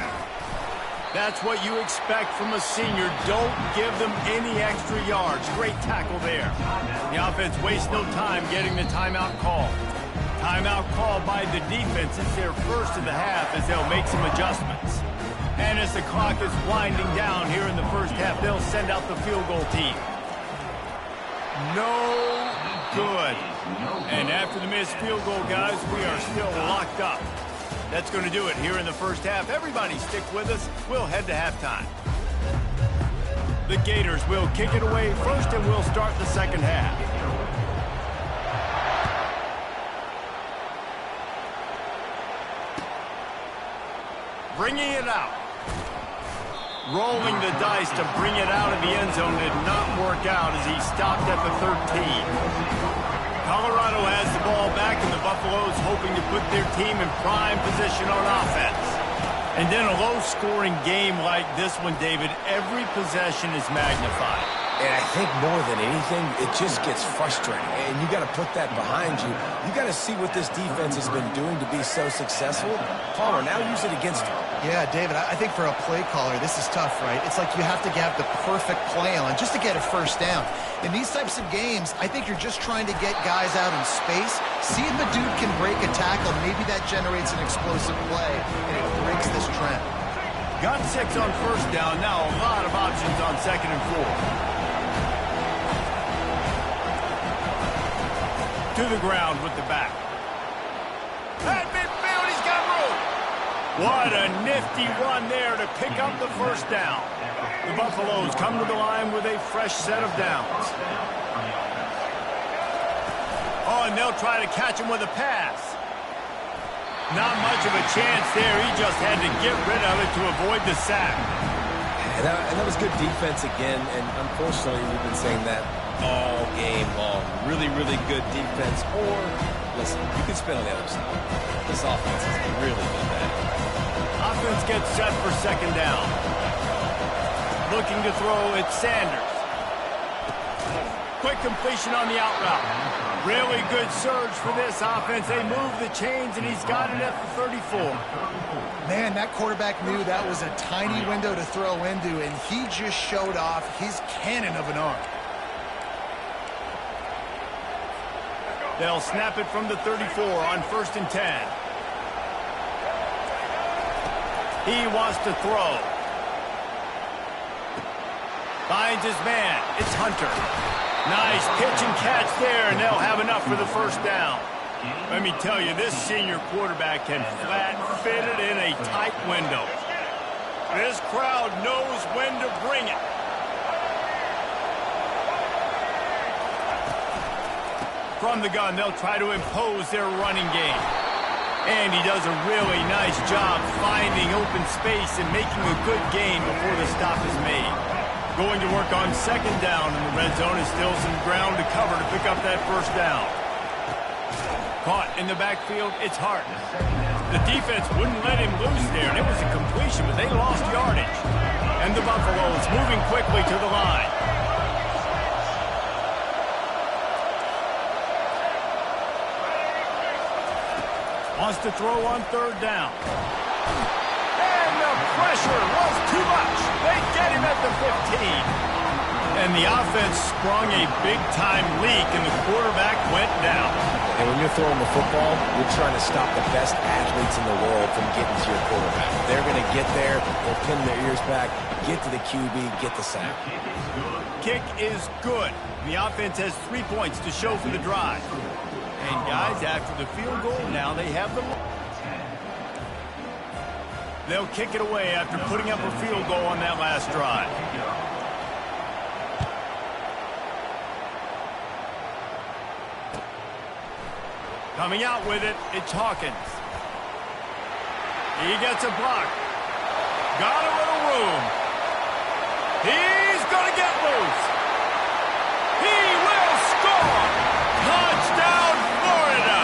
That's what you expect from a senior. Don't give them any extra yards. Great tackle there. The offense wastes no time getting the timeout call. Timeout called by the defense. It's their 1st of the half as they'll make some adjustments. And as the clock is winding down here in the 1st half, they'll send out the field goal team. No good. And after the missed field goal, guys, we are still locked up. That's going to do it here in the 1st half. Everybody stick with us. We'll head to halftime. The Gators will kick it away first, and we'll start the 2nd half. Bringing it out. Rolling the dice to bring it out of the end zone did not work out as he stopped at the 13. Colorado has the ball back, and the Buffaloes hoping to put their team in prime position on offense. And in a low-scoring game like this one, David, every possession is magnified. And I think more than anything, it just gets frustrating. And you got to put that behind you. You got to see what this defense has been doing to be so successful. Palmer, now use it against him. Yeah, David, I think for a play caller, this is tough, right? It's like you have to have the perfect play on just to get a first down. In these types of games, I think you're just trying to get guys out in space, see if a dude can break a tackle. Maybe that generates an explosive play, and it breaks this trend. Got 6 on first down. Now a lot of options on 2nd and 4. To the ground with the back. At midfield, he's got room. What a nifty run there to pick up the first down. The Buffaloes come to the line with a fresh set of downs. Oh, and they'll try to catch him with a pass. Not much of a chance there. He just had to get rid of it to avoid the sack. And that was good defense again, and unfortunately, we've been saying that all game long. Really, really good defense. Or, listen, you can spin on the other side. This offense has really been bad. Offense gets set for 2nd down. Looking to throw, it's Sanders. Quick completion on the out route. Really good surge for this offense. They move the chains, and he's got it at the 34. Man, that quarterback knew that was a tiny window to throw into, and he just showed off his cannon of an arm. They'll snap it from the 34 on 1st and 10. He wants to throw. Finds his man. It's Hunter. Nice pitch and catch there, and they'll have enough for the first down. Let me tell you, this senior quarterback can flat fit it in a tight window. This crowd knows when to bring it. From the gun, they'll try to impose their running game. And he does a really nice job finding open space and making a good gain before the stop is made. Going to work on 2nd down, and the red zone is still some ground to cover to pick up that first down. Caught in the backfield, it's Hart. The defense wouldn't let him loose there, and it was a completion, but they lost yardage. And the Buffaloes moving quickly to the line. Wants to throw on 3rd down. And the pressure was too much. They get him at the 15. And the offense sprung a big-time leak, and the quarterback went down. And when you're throwing the football, you're trying to stop the best athletes in the world from getting to your quarterback. They're going to get there, they'll pin their ears back, get to the QB, get the sack. Kick is good. The offense has 3 points to show for the drive. And guys, after the field goal, now they have the... They'll kick it away after putting up a field goal on that last drive. Coming out with it, it's Hawkins. He gets a block. Got a little room. He's going to get loose. He will score. Touchdown, Florida.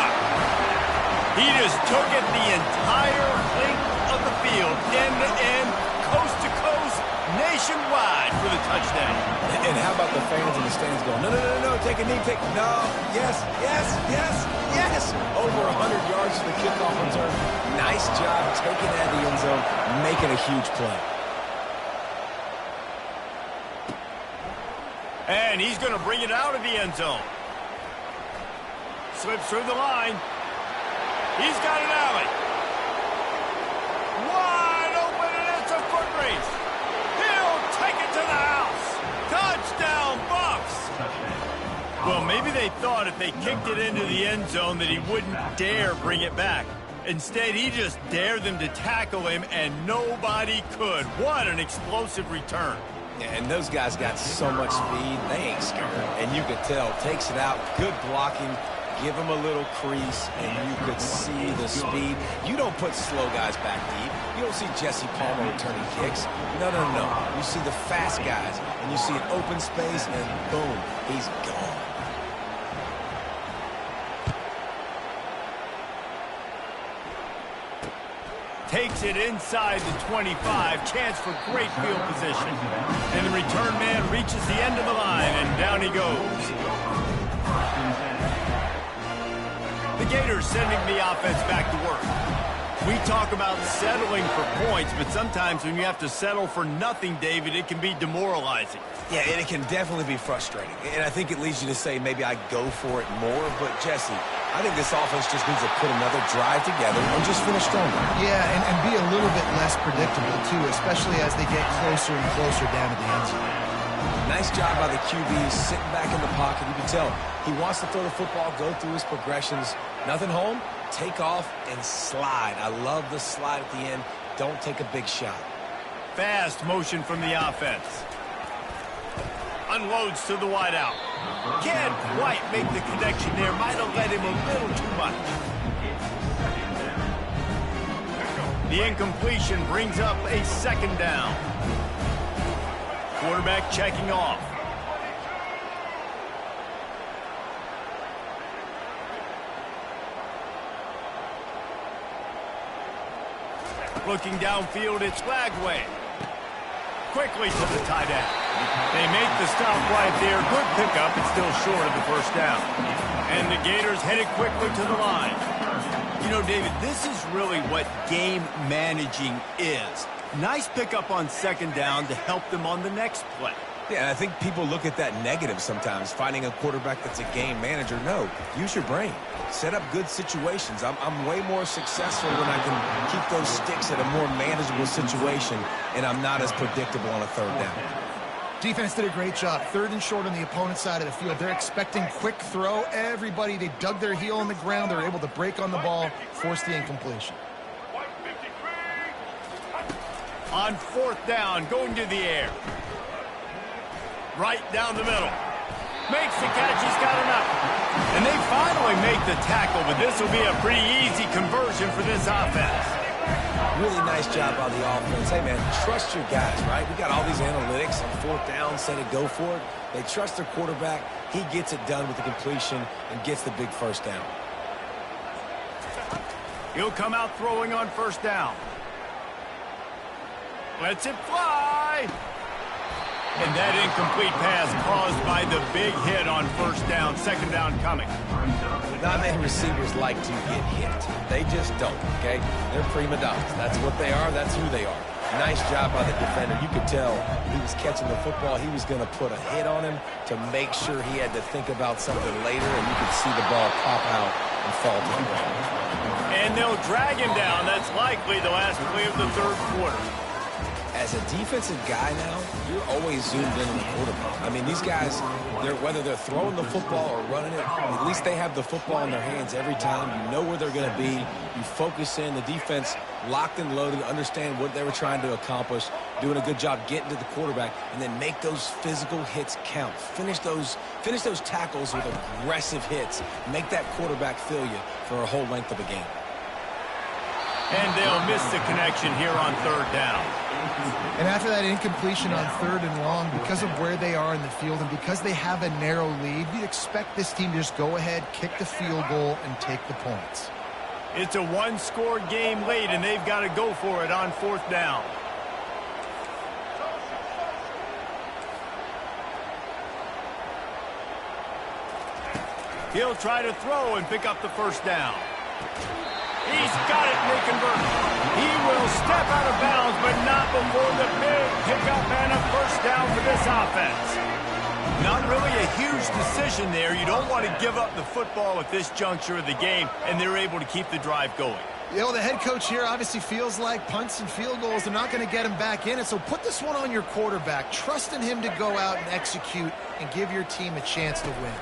He just took it the entire length of the field, end to end, coast to coast, nationwide for the touchdown. And how about the fans in the stands going, no, no, no, no, take a knee, no, yes, yes, yes, yes. Over 100 yards to the kickoff return. Nice job taking that to the end zone, making a huge play. And he's going to bring it out of the end zone. Slips through the line. He's got an alley. Wide open, and it's a foot race. He'll take it to the house. Touchdown, Bucks. Well, maybe they thought if they kicked it into the end zone that he wouldn't dare bring it back. Instead, he just dared them to tackle him, and nobody could. What an explosive return. Yeah, and those guys got so much speed, they ain't scared. And you could tell, takes it out, good blocking, give him a little crease, and you could see the speed. You don't put slow guys back deep. You don't see Jesse Palmer returning kicks. No, no, no. You see the fast guys, and you see an open space, and boom, he's gone. Takes it inside the 25. Chance for great field position. And the return man reaches the end of the line, and down he goes. The Gators sending the offense back to work. We talk about settling for points, but sometimes when you have to settle for nothing, David, it can be demoralizing. Yeah, and it can definitely be frustrating. And I think it leads you to say maybe I go for it more. But, Jesse, I think this offense just needs to put another drive together and just finish stronger. Yeah, and be a little bit less predictable, too, especially as they get closer and closer down to the end zone. Nice job by the QB sitting back in the pocket. You can tell he wants to throw the football, go through his progressions. Nothing home, take off and slide. I love the slide at the end. Don't take a big shot. Fast motion from the offense. Unloads to the wideout. Can't quite make the connection there. Might have led him a little too much. The incompletion brings up a second down. Quarterback checking off. Looking downfield, it's Lagway. Quickly to the tight end. They make the stop right there. Good pickup. It's still short of the first down. And the Gators headed quickly to the line. You know, David, this is really what game managing is. Nice pickup on second down to help them on the next play. Yeah, and I think people look at that negative sometimes, finding a quarterback that's a game manager. No, use your brain. Set up good situations. I'm way more successful when I can keep those sticks at a more manageable situation, and I'm not as predictable on a third down. Defense did a great job. Third and short on the opponent's side of the field. They're expecting quick throw. Everybody, they dug their heel on the ground. They're able to break on the ball, force the incompletion. On fourth down, going to the air. Right down the middle. Makes the catch, he's got enough. And they finally make the tackle, but this will be a pretty easy conversion for this offense. Really nice job by the offense. Hey, man, trust your guys, right? We got all these analytics on fourth down, set it, go for it. They trust their quarterback. He gets it done with the completion and gets the big first down. He'll come out throwing on first down. Lets it fly. And that incomplete pass caused by the big hit on first down. Second down coming. Not many receivers like to get hit. They just don't, okay? They're prima donnas. That's what they are. That's who they are. Nice job by the defender. You could tell he was catching the football. He was going to put a hit on him to make sure he had to think about something later, and you could see the ball pop out and fall to the ground. And they'll drag him down. That's likely the last play of the third quarter. As a defensive guy now, you're always zoomed in on the quarterback. I mean, these guys, whether they're throwing the football or running it, at least they have the football in their hands every time. You know where they're going to be. You focus in. The defense locked and loaded, understand what they were trying to accomplish, doing a good job getting to the quarterback, and then make those physical hits count. Finish those tackles with aggressive hits. Make that quarterback feel you for a whole length of a game. And they'll miss the connection here on third down. And after that incompletion on third and long, because of where they are in the field and because they have a narrow lead, you'd expect this team to just go ahead, kick the field goal, and take the points. It's a one-score game late, and they've got to go for it on fourth down. He'll try to throw and pick up the first down. He's got it, and they convert. He will step out of bounds, but not before the big pickup and a first down for this offense. Not really a huge decision there. You don't want to give up the football at this juncture of the game, and they're able to keep the drive going. You know, the head coach here obviously feels like punts and field goals are not going to get him back in it, so put this one on your quarterback. Trust in him to go out and execute and give your team a chance to win.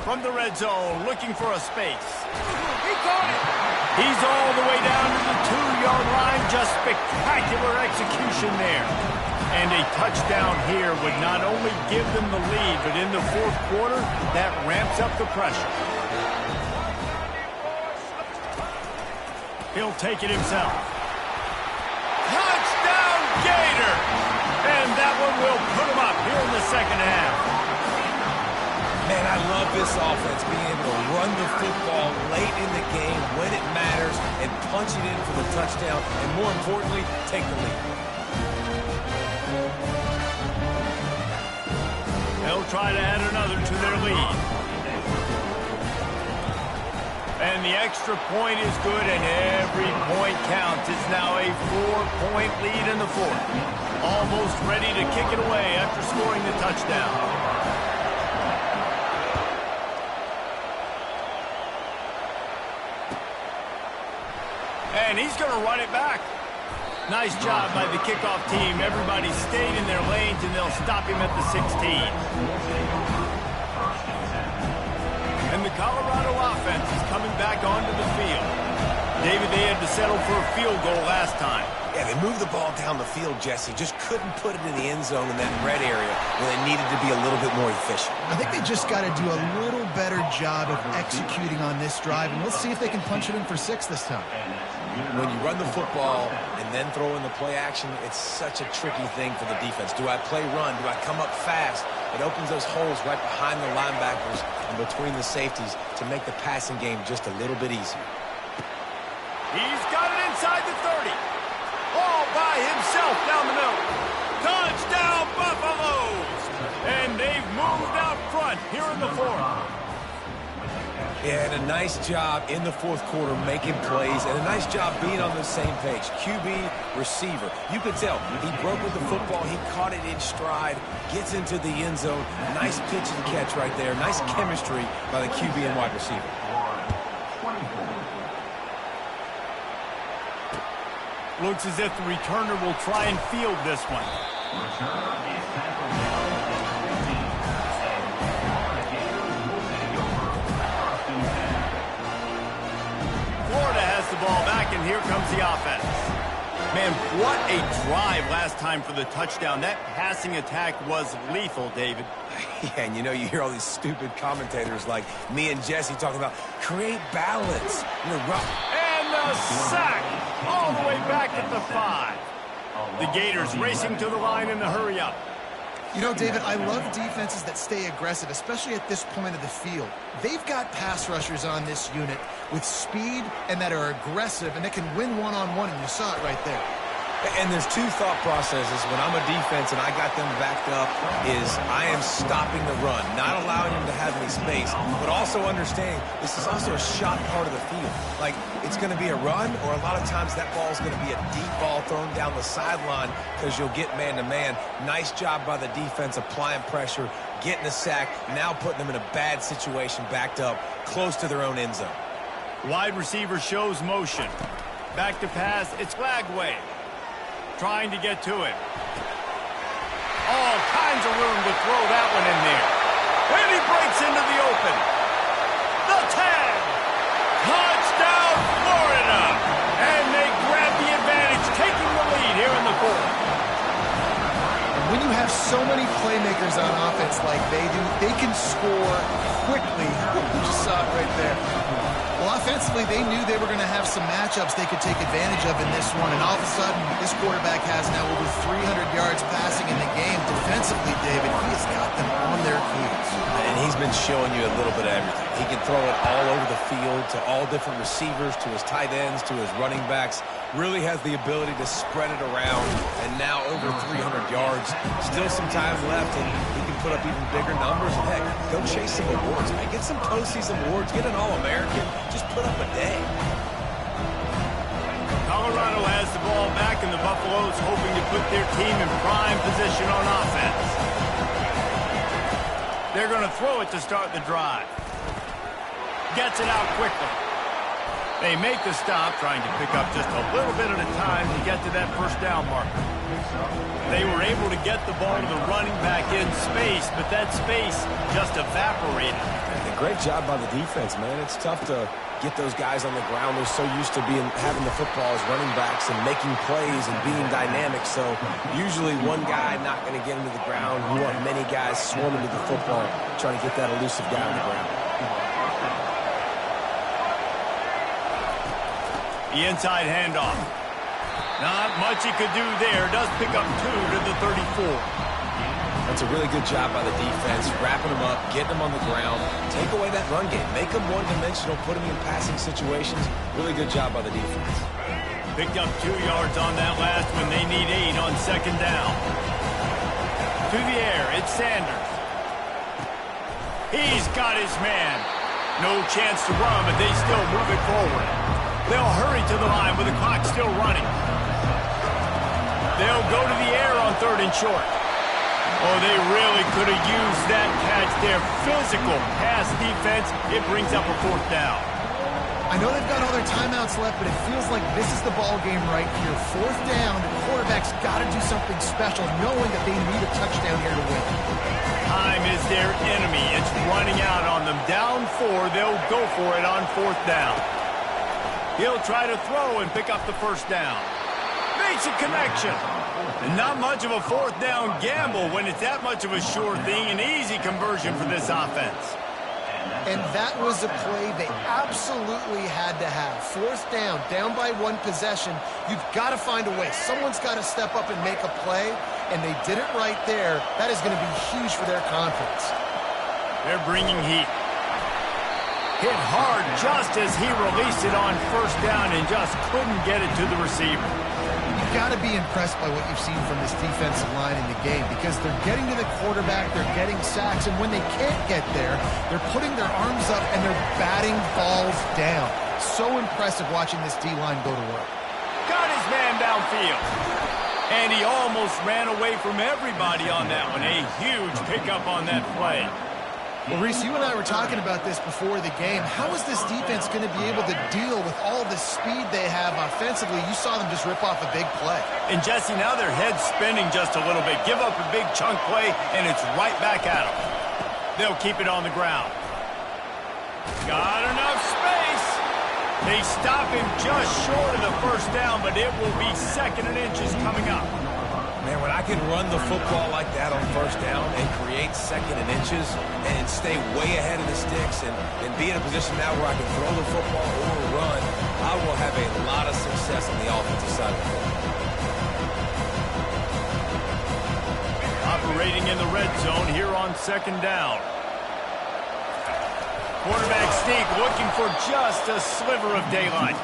From the red zone, looking for a space. He caught it. He's all the way down to the 2-yard line. Just spectacular execution there. And a touchdown here would not only give them the lead, but in the fourth quarter, that ramps up the pressure. He'll take it himself. Touchdown, Gator! And that one will put him up here in the second half. Man, I love this offense, being able to run the football late in the game when it matters and punch it in for the touchdown, and more importantly, take the lead. They'll try to add another to their lead. And the extra point is good, and every point counts. It's now a 4-point lead in the fourth. Almost ready to kick it away after scoring the touchdown. And he's going to run it back. Nice job by the kickoff team. Everybody stayed in their lanes, and they'll stop him at the 16. And the Colorado offense is coming back onto the field. David, they had to settle for a field goal last time. Yeah, they moved the ball down the field, Jesse. Just couldn't put it in the end zone in that red area where they needed to be a little bit more efficient. I think they just got to do a little better job of executing on this drive, and let's see if they can punch it in for 6 this time. When you run the football and then throw in the play action, it's such a tricky thing for the defense. Do I play run? Do I come up fast? It opens those holes right behind the linebackers and between the safeties to make the passing game just a little bit easier. He's got it inside the 30. All by himself down the middle. Touchdown, Buffaloes! And they've moved out front here in the fourth. Yeah, and a nice job in the fourth quarter making plays, and a nice job being on the same page. QB, receiver. You could tell he broke with the football. He caught it in stride, gets into the end zone. Nice pitch and catch right there. Nice chemistry by the QB and wide receiver. Looks as if the returner will try and field this one. Florida has the ball back, and here comes the offense. Man, what a drive last time for the touchdown. That passing attack was lethal, David. Yeah, and you know, you hear all these stupid commentators like me and Jesse talking about create balance. You know, and the sack all the way back at the 5. The Gators racing to the line in the hurry up. You know, David, I love defenses that stay aggressive, especially at this point of the field. They've got pass rushers on this unit with speed and that are aggressive and that can win one-on-one, and you saw it right there. And there's two thought processes when I'm a defense and I got them backed up is I am stopping the run, not allowing them to have any space, but also understanding this is also a shot part of the field. Like, it's going to be a run, or a lot of times that ball is going to be a deep ball thrown down the sideline because you'll get man-to-man. Nice job by the defense applying pressure, getting the sack, now putting them in a bad situation backed up close to their own end zone. Wide receiver shows motion. Back to pass, it's Glagway. Trying to get to it. All kinds of room to throw that one in there. And he breaks into the open. The tag. Touchdown, Florida. And they grab the advantage, taking the lead here in the fourth. When you have so many playmakers on offense like they do, they can score quickly. You just saw it right there. Well, offensively, they knew they were going to have some matchups they could take advantage of in this one, and all of a sudden, this quarterback has now over 300 yards passing in the game. Defensively, David, he has got them on their heels. And he's been showing you a little bit of everything. He can throw it all over the field to all different receivers, to his tight ends, to his running backs. Really has the ability to spread it around, and now over 300 yards. Still some time left, and he can put up even bigger numbers. And heck, go chase some awards, man. Get some postseason awards. Get an All-American. Just put up a day. Colorado has the ball back, and the Buffaloes hoping to put their team in prime position on offense. They're going to throw it to start the drive. Gets it out quickly. They make the stop, trying to pick up just a little bit at a time to get to that first down marker. They were able to get the ball to the running back in space, but that space just evaporated. A great job by the defense, man. It's tough to get those guys on the ground. They're so used to having the football as running backs and making plays and being dynamic. So usually one guy not going to get into the ground. You want many guys swarming to the football, trying to get that elusive guy on the ground. The inside handoff. Not much he could do there. Does pick up 2 to the 34. That's a really good job by the defense, wrapping them up, getting them on the ground, take away that run game, make them one-dimensional, put them in passing situations. Really good job by the defense. Picked up 2 yards on that last when they need 8 on second down. To the air, it's Sanders. He's got his man. No chance to run, but they still move it forward. They'll hurry to the line with the clock still running. They'll go to the air on 3rd and short. Oh, they really could have used that catch there. Physical pass defense. It brings up a 4th down. I know they've got all their timeouts left, but it feels like this is the ball game right here. 4th down, the quarterback's got to do something special, knowing that they need a touchdown here to win. Time is their enemy. It's running out on them. Down 4, they'll go for it on 4th down. He'll try to throw and pick up the 1st down. Makes a connection. And not much of a 4th down gamble when it's that much of a sure thing. An easy conversion for this offense. And that was a play they absolutely had to have. 4th down, down by 1 possession. You've got to find a way. Someone's got to step up and make a play, and they did it right there. That is going to be huge for their confidence. They're bringing heat. Hit hard just as he released it on 1st down and just couldn't get it to the receiver. You've got to be impressed by what you've seen from this defensive line in the game because they're getting to the quarterback, they're getting sacks, and when they can't get there, they're putting their arms up and they're batting balls down. So impressive watching this D-line go to work. Got his man downfield. And he almost ran away from everybody on that one. A huge pickup on that play. Well, Reese, you and I were talking about this before the game. How is this defense going to be able to deal with all the speed they have offensively? You saw them just rip off a big play. And, Jesse, now their head's spinning just a little bit. Give up a big chunk play, and it's right back at them. They'll keep it on the ground. Got enough space. They stop him just short of the 1st down, but it will be 2nd and inches coming up. Man, when I can run the football like that on 1st down and create 2nd and inches and stay way ahead of the sticks and be in a position now where I can throw the football or run, I will have a lot of success on the offensive side of the ball. Operating in the red zone here on 2nd down. Quarterback sneak looking for just a sliver of daylight.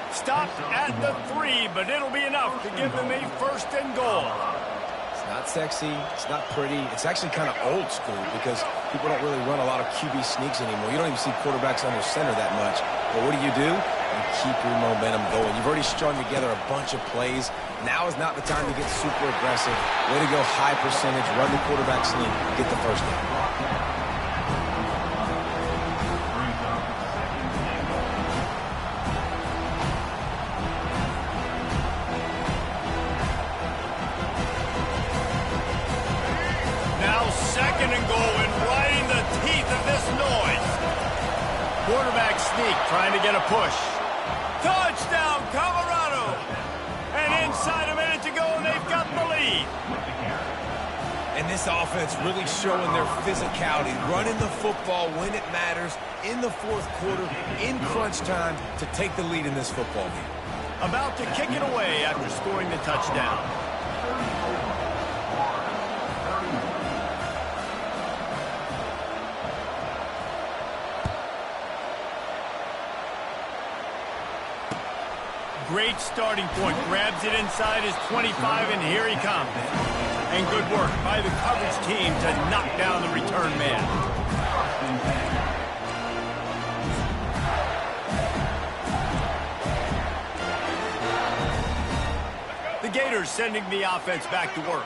Stopped at the 3, but it'll be enough to give them a 1st and goal. It's not sexy. It's not pretty. It's actually kind of old school because people don't really run a lot of QB sneaks anymore. You don't even see quarterbacks under center that much. But what do? You keep your momentum going. You've already strung together a bunch of plays. Now is not the time to get super aggressive. Way to go high percentage, run the quarterback sneak, get the 1st down. Quarterback sneak trying to get a push. Touchdown, Colorado! And inside a minute to go, and they've got the lead. And this offense really showing their physicality, running the football when it matters, in the 4th quarter, in crunch time, to take the lead in this football game. About to kick it away after scoring the touchdown. Great starting point. Grabs it inside his 25, and here he comes. And good work by the coverage team to knock down the return man. The Gators sending the offense back to work.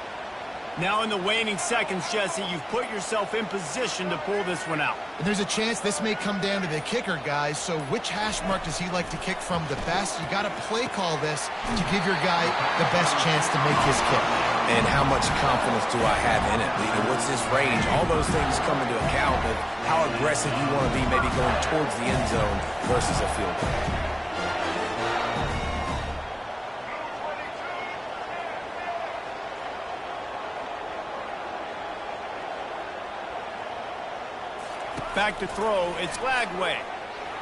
Now in the waning seconds, Jesse, you've put yourself in position to pull this one out. And there's a chance this may come down to the kicker, guys. So which hash mark does he like to kick from the best? You got to play call this to give your guy the best chance to make his kick. And how much confidence do I have in it? What's his range? All those things come into account of how aggressive you want to be maybe going towards the end zone versus a field goal. Back to throw, it's Lagway.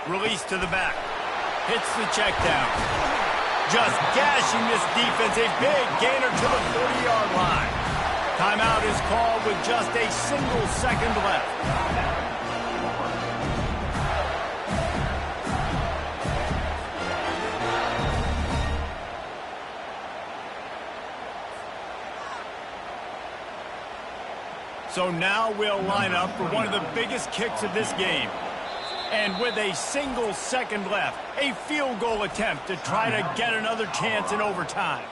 Release to the back. Hits the check down. Just gashing this defense. A big gainer to the 40-yard line. Timeout is called with just a single second left. So now we'll line up for one of the biggest kicks of this game. And with a single second left, a field goal attempt to try to get another chance in overtime.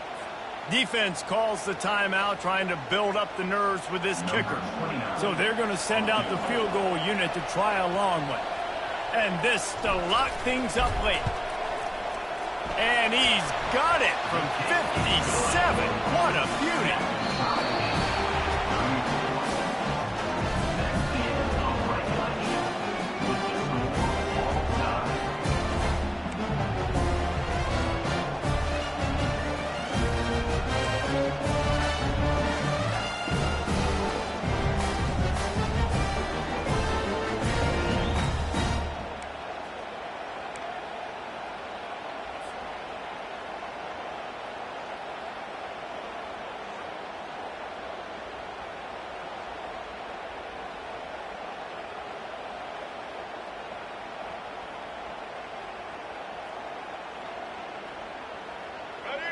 Defense calls the timeout, trying to build up the nerves with this kicker. So they're going to send out the field goal unit to try a long one. And this to lock things up late. And he's got it from 57. What a beauty.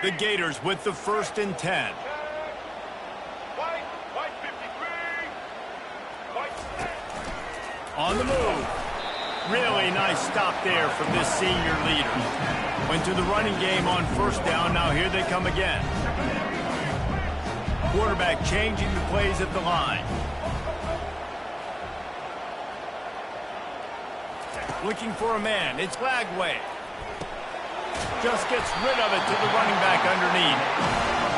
The Gators with the 1st and 10. On the move. Really nice stop there from this senior leader. Went to the running game on 1st down. Now here they come again. Quarterback changing the plays at the line. Looking for a man. It's Lagway. Just gets rid of it to the running back underneath.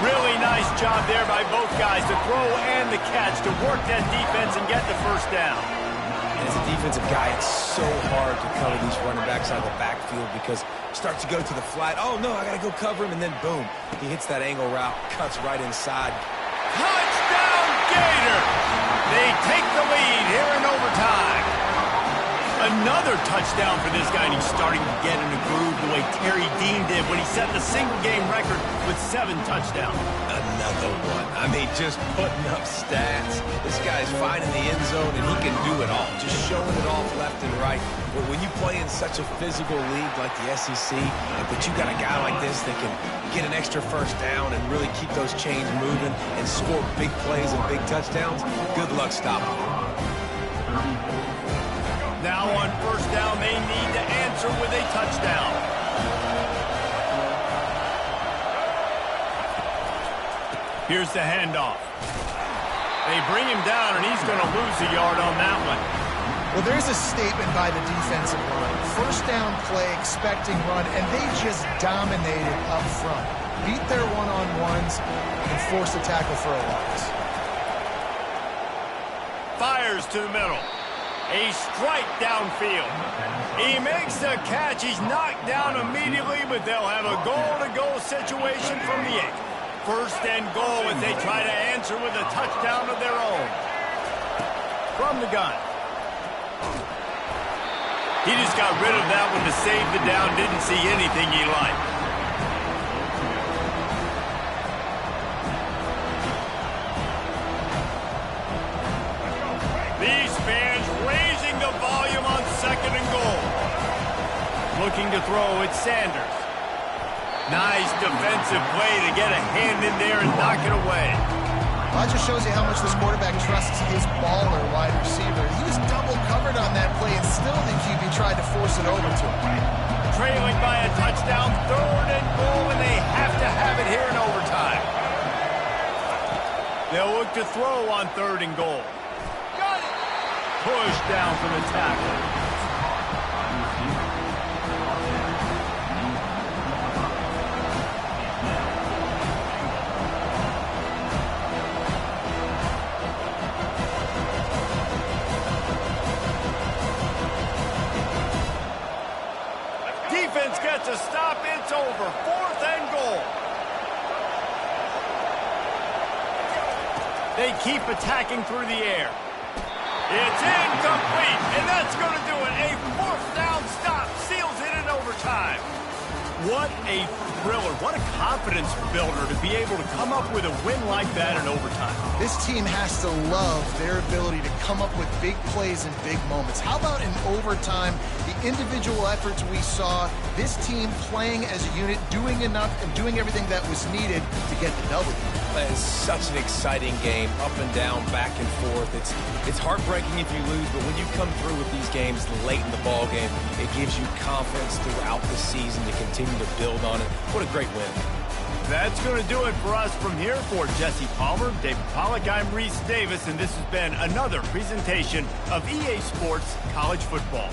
Really nice job there by both guys to throw and the catch to work that defense and get the 1st down. And as a defensive guy, it's so hard to cover these running backs out of the backfield because he starts to go to the flat. Oh, no, I got to go cover him. And then, boom, he hits that angle route, cuts right inside. Touchdown, Gator! They take the lead here in overtime. Another touchdown for this guy, and he's starting to get in a groove the way Terry Dean did when he set the single-game record with 7 touchdowns. Another one. I mean, just putting up stats. This guy's finding the end zone, and he can do it all. Just showing it off left and right. But when you play in such a physical league like the SEC, but you got a guy like this that can get an extra 1st down and really keep those chains moving and score big plays and big touchdowns, good luck stopping him. Now on 1st down, they need to answer with a touchdown. Here's the handoff. They bring him down, and he's going to lose a yard on that one. Well, there's a statement by the defensive line. 1st down play, expecting run, and they just dominated up front. Beat their one-on-ones and forced a tackle for a loss. Fires to the middle. A strike downfield. He makes the catch. He's knocked down immediately, but they'll have a goal-to-goal situation from the 8. 1st and goal as they try to answer with a touchdown of their own. From the gun. He just got rid of that one to save the down. Didn't see anything he liked. These fans raising the volume on 2nd and goal. Looking to throw, it's Sanders. Nice defensive play to get a hand in there and knock it away. Well, that just shows you how much this quarterback trusts his baller wide receiver. He was double covered on that play, and still the QB tried to force it over to him. Trailing by a touchdown, 3rd and goal, and they have to have it here in overtime. They'll look to throw on 3rd and goal. Push down for the tackle. Defense gets a stop. It's over. 4th and goal. They keep attacking through the air. It's incomplete, and that's going to do it. A 4th down stop seals it in overtime. What a thriller. What a confidence builder to be able to come up with a win like that in overtime. This team has to love their ability to come up with big plays in big moments. How about in overtime, the individual efforts we saw, this team playing as a unit, doing enough and doing everything that was needed to get the W. That is such an exciting game, up and down, back and forth. It's heartbreaking if you lose, but when you come through with these games late in the ball game, it gives you confidence throughout the season to continue to build on it. What a great win. That's going to do it for us from here. For Jesse Palmer, David Pollack, I'm Reese Davis, and this has been another presentation of EA Sports College Football.